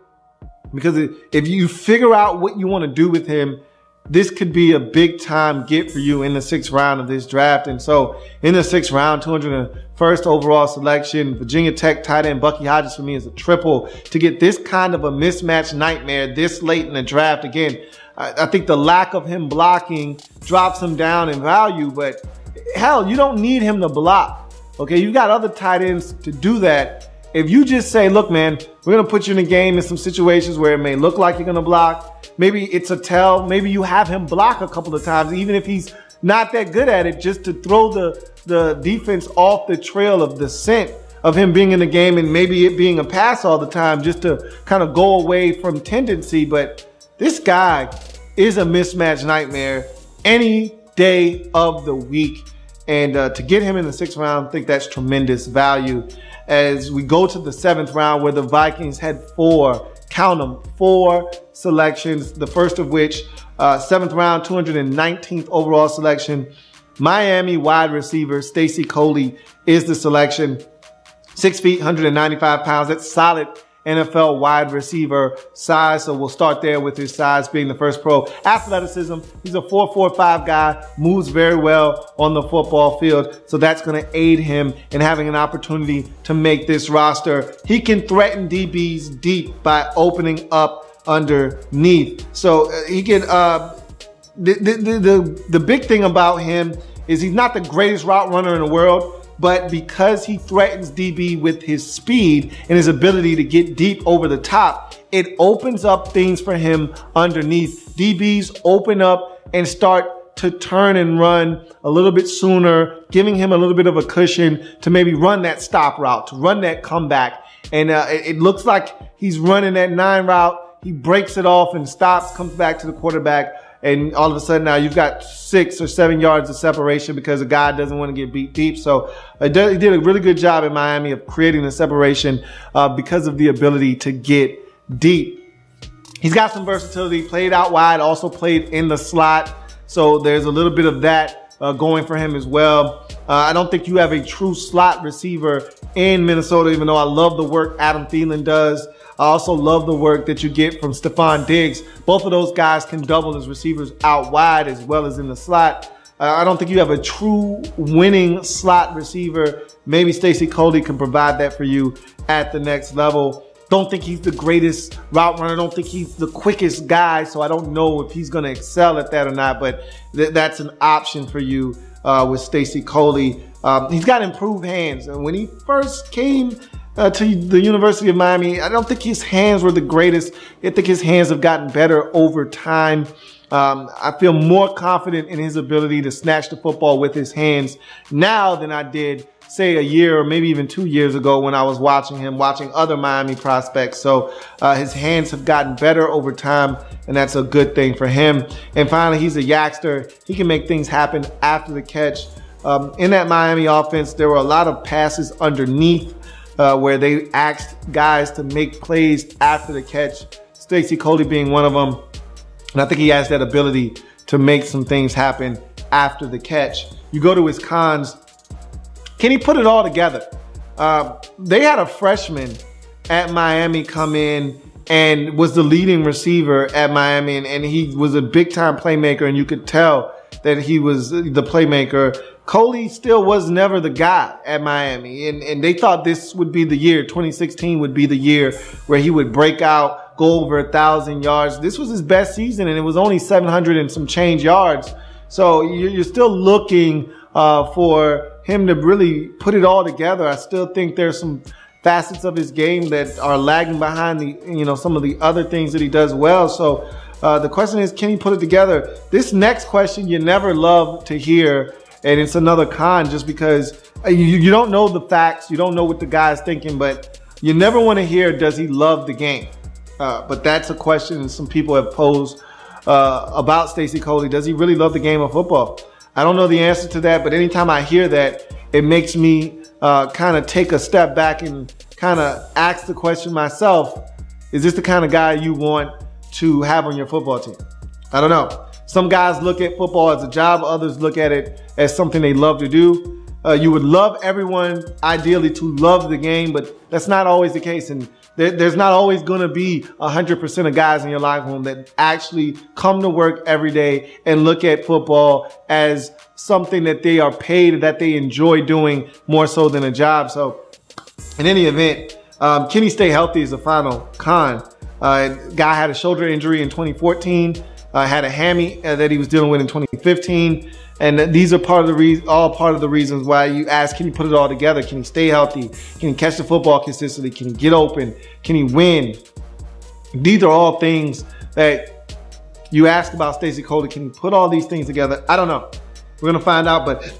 because if you figure out what you want to do with him, this could be a big time get for you in the 6th round of this draft. And so in the 6th round, 201st overall selection, Virginia Tech tight end Bucky Hodges for me is a triple to get this kind of a mismatch nightmare this late in the draft. Again, I think the lack of him blocking drops him down in value, but hell, you don't need him to block. Okay, you've got other tight ends to do that. If you just say, look, man, we're going to put you in a game in some situations where it may look like you're going to block. Maybe it's a tell. Maybe you have him block a couple of times, even if he's not that good at it, just to throw the defense off the trail of the scent of him being in the game, and maybe it being a pass all the time, just to kind of go away from tendency. But this guy is a mismatch nightmare any day of the week. And to get him in the 6th round, I think that's tremendous value. As we go to the 7th round, where the Vikings had 4, count them, 4 selections, the first of which, 7th round, 219th overall selection, Miami wide receiver Stacy Coley is the selection. 6 feet, 195 pounds. That's solid NFL wide receiver size. So we'll start there with his size being the first pro. Athleticism, he's a 4.45 guy, moves very well on the football field. So that's going to aid him in having an opportunity to make this roster. He can threaten DBs deep by opening up underneath. So he can, the big thing about him is he's not the greatest route runner in the world, but because he threatens DB with his speed and his ability to get deep over the top, it opens up things for him underneath. DBs open up and start to turn and run a little bit sooner, giving him a little bit of a cushion to maybe run that stop route, to run that comeback. And it looks like he's running that 9 route. He breaks it off and stops, comes back to the quarterback, and all of a sudden now you've got 6 or 7 yards of separation because a guy doesn't want to get beat deep. So he did a really good job in Miami of creating the separation because of the ability to get deep. He's got some versatility, played out wide, also played in the slot. So there's a little bit of that going for him as well. I don't think you have a true slot receiver in Minnesota, even though I love the work Adam Thielen does. I also love the work that you get from Stephon Diggs. Both of those guys can double as receivers out wide as well as in the slot. I don't think you have a true winning slot receiver. Maybe Stacy Coley can provide that for you at the next level. Don't think he's the greatest route runner. Don't think he's the quickest guy. So I don't know if he's going to excel at that or not, but that's an option for you with Stacy Coley. He's got improved hands. And when he first came to the University of Miami, I don't think his hands were the greatest. I think his hands have gotten better over time. I feel more confident in his ability to snatch the football with his hands now than I did, say, a year or maybe even 2 years ago when I was watching other Miami prospects. So his hands have gotten better over time, and that's a good thing for him. And finally, he's a yakster. He can make things happen after the catch. In that Miami offense, there were a lot of passes underneath where they asked guys to make plays after the catch, Stacy Coley being one of them. And I think he has that ability to make some things happen after the catch. You go to his cons. Can he put it all together? They had a freshman at Miami come in and was the leading receiver at Miami, and he was a big-time playmaker, and you could tell that he was the playmaker. Coley still was never the guy at Miami, and they thought this would be the year, 2016 would be the year where he would break out, go over 1,000 yards. This was his best season, and it was only 700 and some change yards. So you're still looking for him to really put it all together. I still think there's some facets of his game that are lagging behind some of the other things that he does well. So the question is, can he put it together? This next question you never love to hear, and it's another con just because you don't know the facts, you don't know what the guy's thinking, but you never want to hear, does he love the game? But that's a question some people have posed about Stacy Coley. Does he really love the game of football? I don't know the answer to that, but anytime I hear that, it makes me kind of take a step back and kind of ask the question myself, is this the kind of guy you want to have on your football team? I don't know. Some guys look at football as a job, others look at it as something they love to do. You would love everyone ideally to love the game, but that's not always the case. And there's not always going to be 100% of guys in your locker room that actually come to work every day and look at football as something that they are paid, that they enjoy doing more so than a job. So in any event, can he stay healthy is the final con. Guy had a shoulder injury in 2014, had a hammy that he was dealing with in 2015. And these are all part of the reasons why you ask, can he put it all together? Can he stay healthy? Can he catch the football consistently? Can he get open? Can he win? These are all things that you ask about Stacy Coley. Can he put all these things together? I don't know. We're going to find out, but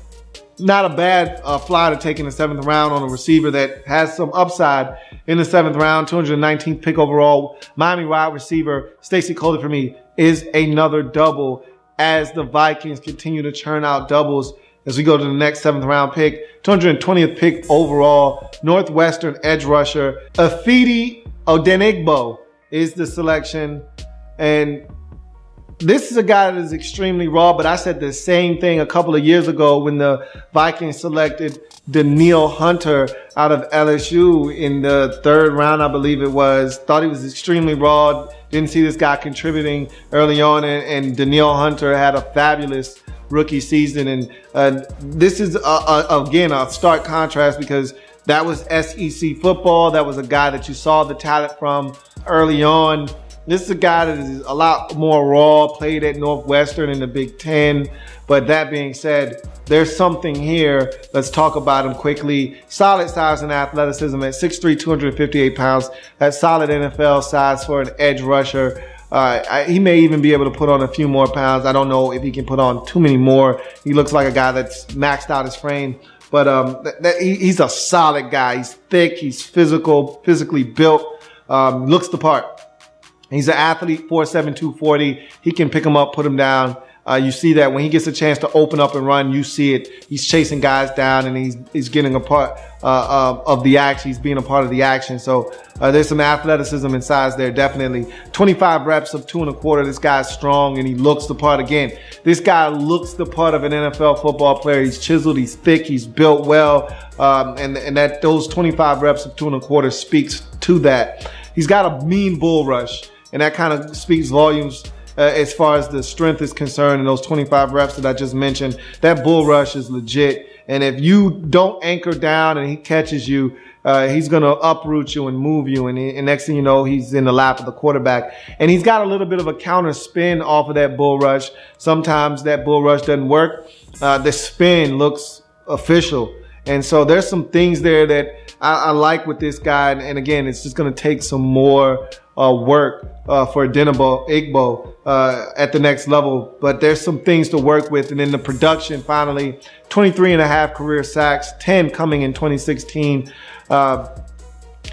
not a bad flyer to take in the 7th round on a receiver that has some upside in the 7th round, 219th pick overall. Miami wide receiver Stacy Coley for me is another double as the Vikings continue to churn out doubles as we go to the next 7th round pick. 220th pick overall, Northwestern edge rusher Ifeadi Odenigbo is the selection. And this is a guy that is extremely raw, but I said the same thing a couple of years ago when the Vikings selected Danielle Hunter out of LSU in the 3rd round, I believe it was. Thought he was extremely raw. Didn't see this guy contributing early on, and Danielle Hunter had a fabulous rookie season. And this is, again, a stark contrast because that was SEC football. That was a guy that you saw the talent from early on. This is a guy that is a lot more raw, played at Northwestern in the Big Ten. But that being said, there's something here. Let's talk about him quickly. Solid size and athleticism at 6'3", 258 pounds. That's solid NFL size for an edge rusher. He may even be able to put on a few more pounds. I don't know if he can put on too many more. He looks like a guy that's maxed out his frame. But he's a solid guy. He's thick. He's physically built. Looks the part. He's an athlete, 4'7", 240. He can pick him up, put him down. You see that when he gets a chance to open up and run, you see it. He's chasing guys down and he's getting a part of the action. He's being a part of the action. So there's some athleticism and size there, definitely. 25 reps of 2 1/4. This guy's strong and he looks the part. Again, this guy looks the part of an NFL football player. He's chiseled, he's thick, he's built well, and that those 25 reps of 2 1/4 speaks to that. He's got a mean bull rush, and that kind of speaks volumes. As far as the strength is concerned, and those 25 reps that I just mentioned, that bull rush is legit. And if you don't anchor down and he catches you, he's going to uproot you and move you. And next thing you know, he's in the lap of the quarterback. And he's got a little bit of a counter spin off of that bull rush. Sometimes that bull rush doesn't work. The spin looks official. And so there's some things there that I like with this guy. And again, it's just going to take some more work for Igbo at the next level. But there's some things to work with. And then the production, finally, 23.5 career sacks, 10 coming in 2016. I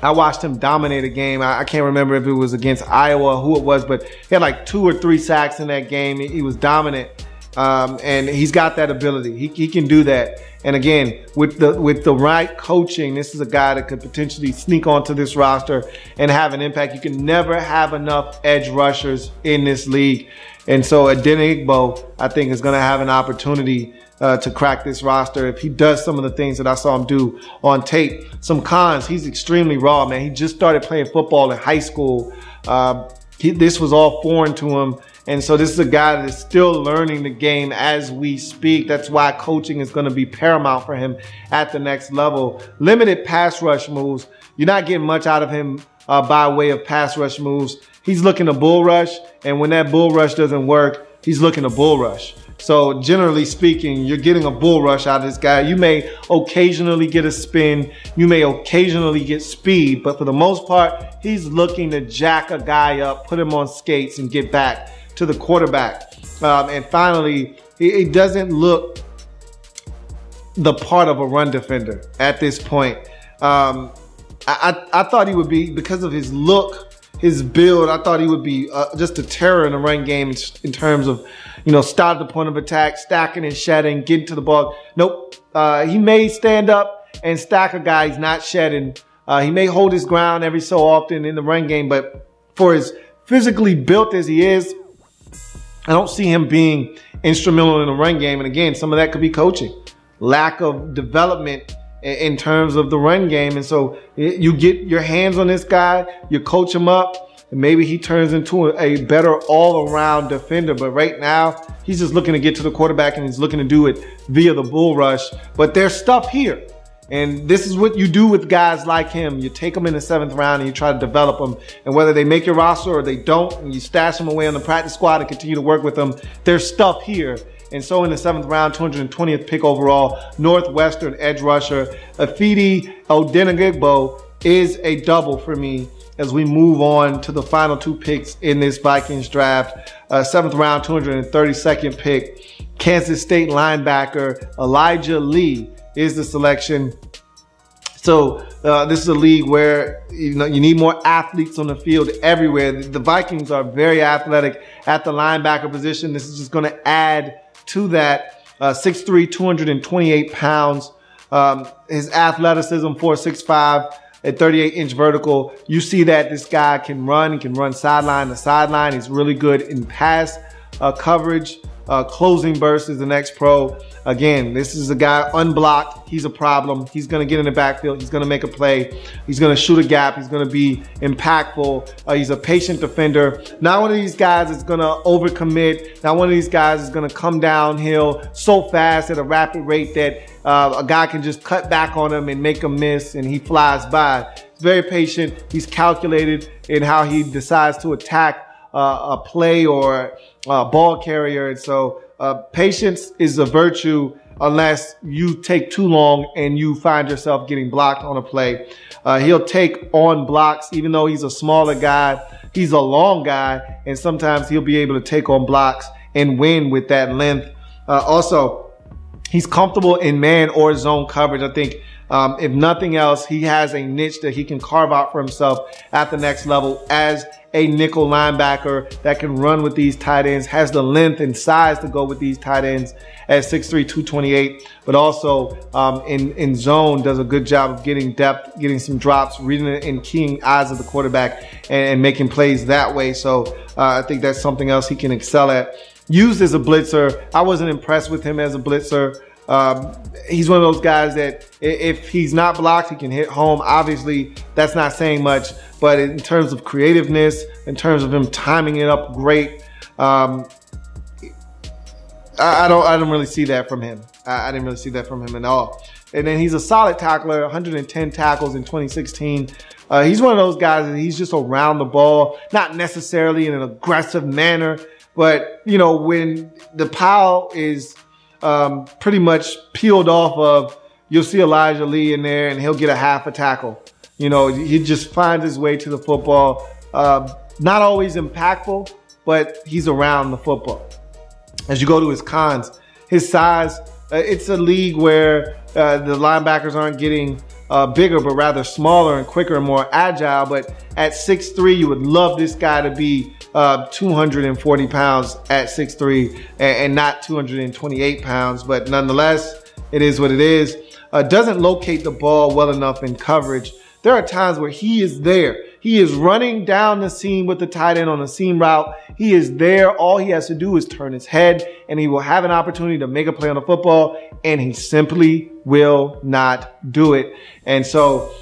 watched him dominate a game. I can't remember if it was against Iowa or who it was, but he had like 2 or 3 sacks in that game. He was dominant. And he's got that ability. He can do that. And again, with the right coaching, this is a guy that could potentially sneak onto this roster and have an impact. You can never have enough edge rushers in this league. And so Igbo, I think, is going to have an opportunity to crack this roster if he does some of the things that I saw him do on tape. Some cons, he's extremely raw, man. He just started playing football in high school. This was all foreign to him. And so this is a guy that is still learning the game as we speak. That's why coaching is going to be paramount for him at the next level. Limited pass rush moves. You're not getting much out of him by way of pass rush moves. He's looking to bull rush. And when that bull rush doesn't work, he's looking to bull rush. So generally speaking, you're getting a bull rush out of this guy. You may occasionally get a spin. You may occasionally get speed. But for the most part, he's looking to jack a guy up, put him on skates, and get back to the quarterback. And finally, he doesn't look the part of a run defender at this point. I thought he would be, because of his look, his build, I thought he would be just a terror in the run game in terms of, start at the point of attack, stacking and shedding, getting to the ball. Nope. He may stand up and stack a guy. He's not shedding. He may hold his ground every so often in the run game, but for as physically built as he is, I don't see him being instrumental in the run game. And again, some of that could be coaching, lack of development in terms of the run game. And so you get your hands on this guy, you coach him up, and maybe he turns into a better all-around defender. But right now, he's just looking to get to the quarterback, and he's looking to do it via the bull rush. But there's stuff here. And this is what you do with guys like him. You take them in the 7th round and you try to develop them. And whether they make your roster or they don't, and you stash them away on the practice squad and continue to work with them, there's stuff here. And so in the 7th round, 220th pick overall, Northwestern edge rusher, Ifeadi Odenigbo is a double for me as we move on to the final 2 picks in this Vikings draft. 7th round, 232nd pick, Kansas State linebacker Elijah Lee is the selection. So this is a league where you need more athletes on the field everywhere. The Vikings are very athletic at the linebacker position. This is just going to add to that. 6'3", 228 pounds. His athleticism, 4'6'5", at 38-inch vertical. You see that this guy can run sideline to sideline. He's really good in pass coverage. Closing burst is the next pro. Again, this is a guy unblocked. He's a problem. He's going to get in the backfield. He's going to make a play. He's going to shoot a gap. He's going to be impactful. He's a patient defender. Not one of these guys is going to overcommit. Not one of these guys is going to come downhill so fast at a rapid rate that a guy can just cut back on him and make him miss and he flies by. He's very patient. He's calculated in how he decides to attack a play or a ball carrier. And so patience is a virtue unless you take too long and you find yourself getting blocked on a play. He'll take on blocks, even though he's a smaller guy. He's a long guy, and sometimes he'll be able to take on blocks and win with that length. Also, he's comfortable in man or zone coverage. I think if nothing else, he has a niche that he can carve out for himself at the next level as a nickel linebacker that can run with these tight ends, has the length and size to go with these tight ends at 6'3", 228, but also in zone does a good job of getting depth, getting some drops, reading it in keying eyes of the quarterback and making plays that way. So I think that's something else he can excel at. Used as a blitzer, I wasn't impressed with him as a blitzer. He's one of those guys that if he's not blocked, he can hit home. Obviously, that's not saying much, but in terms of creativeness, in terms of him timing it up great, I don't really see that from him. I didn't really see that from him at all. And then he's a solid tackler, 110 tackles in 2016. He's one of those guys that he's just around the ball, not necessarily in an aggressive manner, but you know, when the pile is pretty much peeled off of, you'll see Elijah Lee in there and he'll get a half a tackle. You know, he just finds his way to the football. Not always impactful, but he's around the football. As you go to his cons, his size, it's a league where the linebackers aren't getting bigger, but rather smaller and quicker and more agile. But at 6'3", you would love this guy to be 240 pounds at 6'3", and not 228 pounds. But nonetheless, it is what it is. Doesn't locate the ball well enough in coverage. There are times where he is there. He is running down the seam with the tight end on a seam route. He is there. All he has to do is turn his head and he will have an opportunity to make a play on the football, and he simply will not do it. And so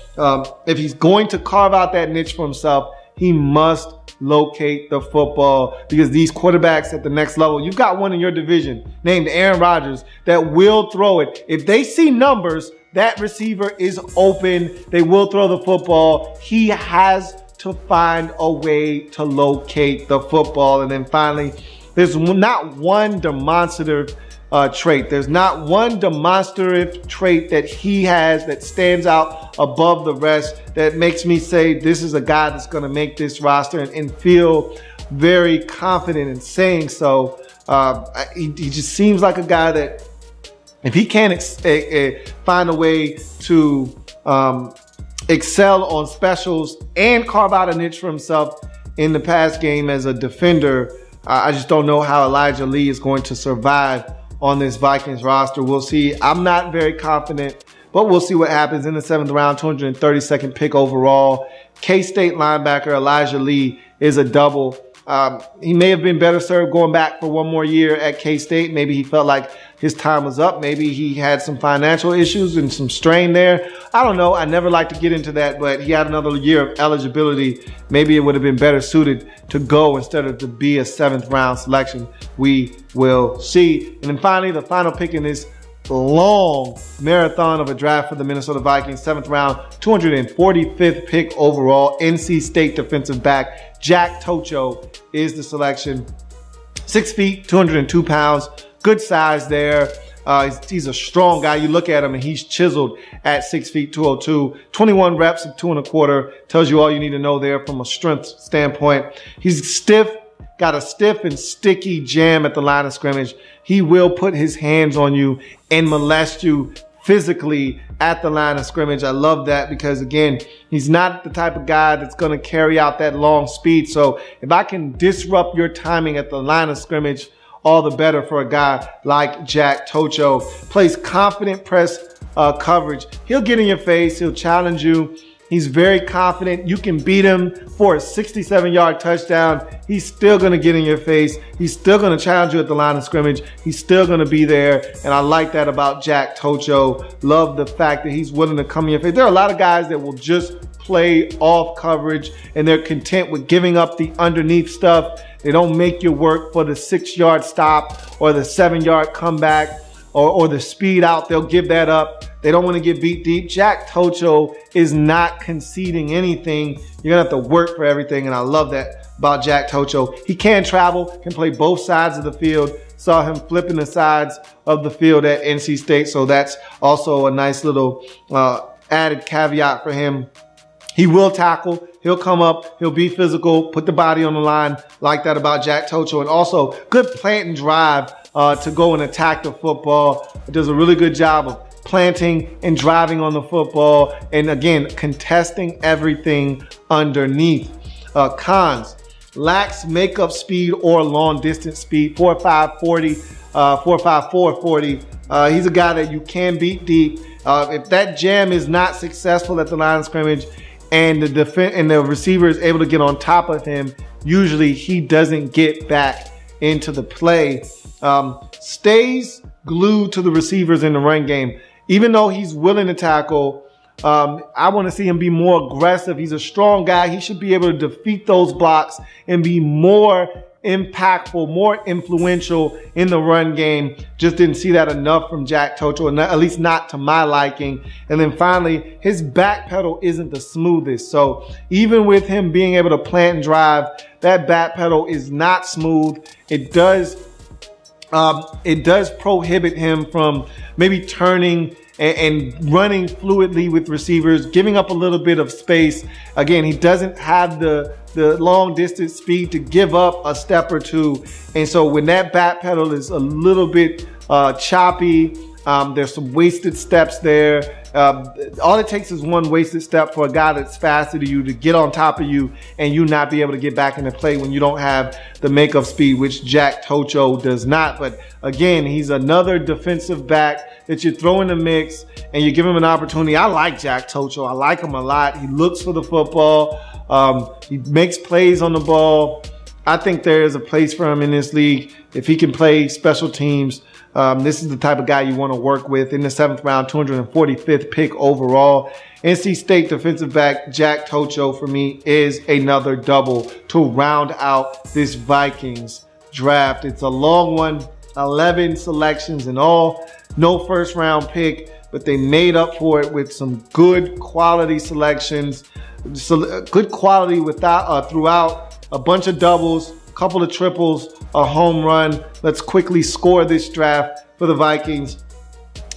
if he's going to carve out that niche for himself, he must locate the football, because these quarterbacks at the next level, you've got one in your division named Aaron Rodgers that will throw it. If they see numbers, that receiver is open, they will throw the football. He has to find a way to locate the football. And then finally, there's not one demonstrative trait. There's not one demonstrative trait that he has that stands out above the rest that makes me say this is a guy that's going to make this roster and feel very confident in saying so. He just seems like a guy that if he can't find a way to excel on specials and carve out a niche for himself in the pass game as a defender, I just don't know how Elijah Lee is going to survive on this Vikings roster. We'll see. I'm not very confident, but we'll see what happens in the 7th round, 232nd pick overall. K-State linebacker Elijah Lee is a double. He may have been better served going back for one more year at K-State. Maybe he felt like his time was up. Maybe he had some financial issues and some strain there. I don't know. I never like to get into that, but he had another year of eligibility. Maybe it would have been better suited to go instead of to be a 7th round selection. We will see. And then finally, the final pick in this long marathon of a draft for the Minnesota Vikings, 7th round, 245th pick overall, NC State defensive back Jack Tojo is the selection. 6 feet, 202 pounds, good size there. He's a strong guy. You look at him and he's chiseled at 6 feet, 202. 21 reps of 2 1/4 tells you all you need to know there from a strength standpoint. He's stiff, got a stiff and sticky jam at the line of scrimmage. He will put his hands on you and molest you physically at the line of scrimmage. I love that because, again, he's not the type of guy that's going to carry out that long speed. So if I can disrupt your timing at the line of scrimmage, all the better for a guy like Jack Tojo. Plays confident press coverage. He'll get in your face. He'll challenge you. He's very confident. You can beat him for a 67-yard touchdown. He's still going to get in your face. He's still going to challenge you at the line of scrimmage. He's still going to be there. And I like that about Jack Tojo. Love the fact that he's willing to come in your face. There are a lot of guys that will just play off coverage and they're content with giving up the underneath stuff. They don't make you work for the 6-yard stop or the 7-yard comeback or the speed out. They'll give that up. They don't want to get beat deep. Jack Tojo is not conceding anything. You're going to have to work for everything, and I love that about Jack Tojo. He can travel, can play both sides of the field. Saw him flipping the sides of the field at NC State, so that's also a nice little added caveat for him. He will tackle. He'll come up. He'll be physical, put the body on the line. Like that about Jack Tojo. And also good plant and drive to go and attack the football. It does a really good job of planting and driving on the football. And again, contesting everything underneath. Cons, lacks makeup speed or long distance speed. 4.5 40, 4.5 440. He's a guy that you can beat deep. If that jam is not successful at the line of scrimmage and the receiver is able to get on top of him, usually he doesn't get back into the play. Stays glued to the receivers in the run game. Even though he's willing to tackle, I want to see him be more aggressive. He's a strong guy. He should be able to defeat those blocks and be more impactful, more influential in the run game. Just didn't see that enough from Jack Tojo, and at least not to my liking. And then finally, his back pedal isn't the smoothest. So even with him being able to plant and drive, that back pedal is not smooth. It does prohibit him from maybe turning and running fluidly with receivers, giving up a little bit of space. Again, he doesn't have the long distance speed to give up a step or two. And so when that back pedal is a little bit choppy, there's some wasted steps there. All it takes is one wasted step for a guy that's faster than you to get on top of you and you not be able to get back into play when you don't have the makeup speed, which Jack Tojo does not. But again, he's another defensive back that you throw in the mix and you give him an opportunity. I like Jack Tojo. I like him a lot. He looks for the football. He makes plays on the ball. I think there is a place for him in this league. If he can play special teams, this is the type of guy you want to work with. In the 7th round, 245th pick overall. NC State defensive back Jack Tojo for me is another double to round out this Vikings draft. It's a long one, 11 selections in all. No first round pick, but they made up for it with some good quality selections. So good quality throughout, a bunch of doubles, a couple of triples, a home run. Let's quickly score this draft for the Vikings.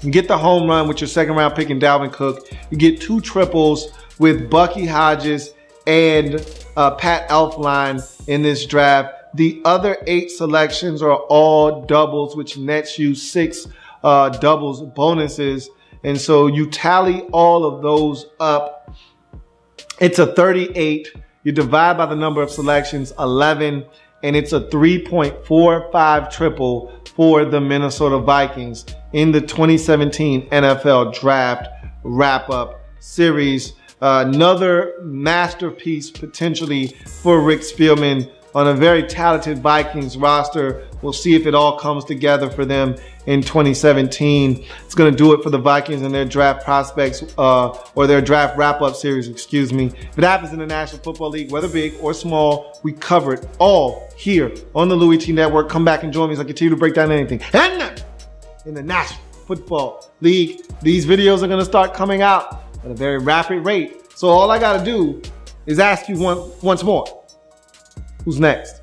You get the home run with your 2nd round pick in Dalvin Cook. You get 2 triples with Bucky Hodges and Pat Elflein in this draft. The other 8 selections are all doubles, which nets you 6 doubles bonuses. And so you tally all of those up. It's a 38. You divide by the number of selections, 11, and it's a 3.45 triple for the Minnesota Vikings in the 2017 NFL Draft Wrap-Up Series. Another masterpiece potentially for Rick Spielman on a very talented Vikings roster. We'll see if it all comes together for them in 2017. It's going to do it for the Vikings and their draft prospects, or their draft wrap-up series, excuse me. If it happens in the National Football League, whether big or small, we cover it all here on the Louie T Network. Come back and join me as I continue to break down anything and in the National Football League. These videos are going to start coming out at a very rapid rate. So all I got to do is ask you once more. Who's next?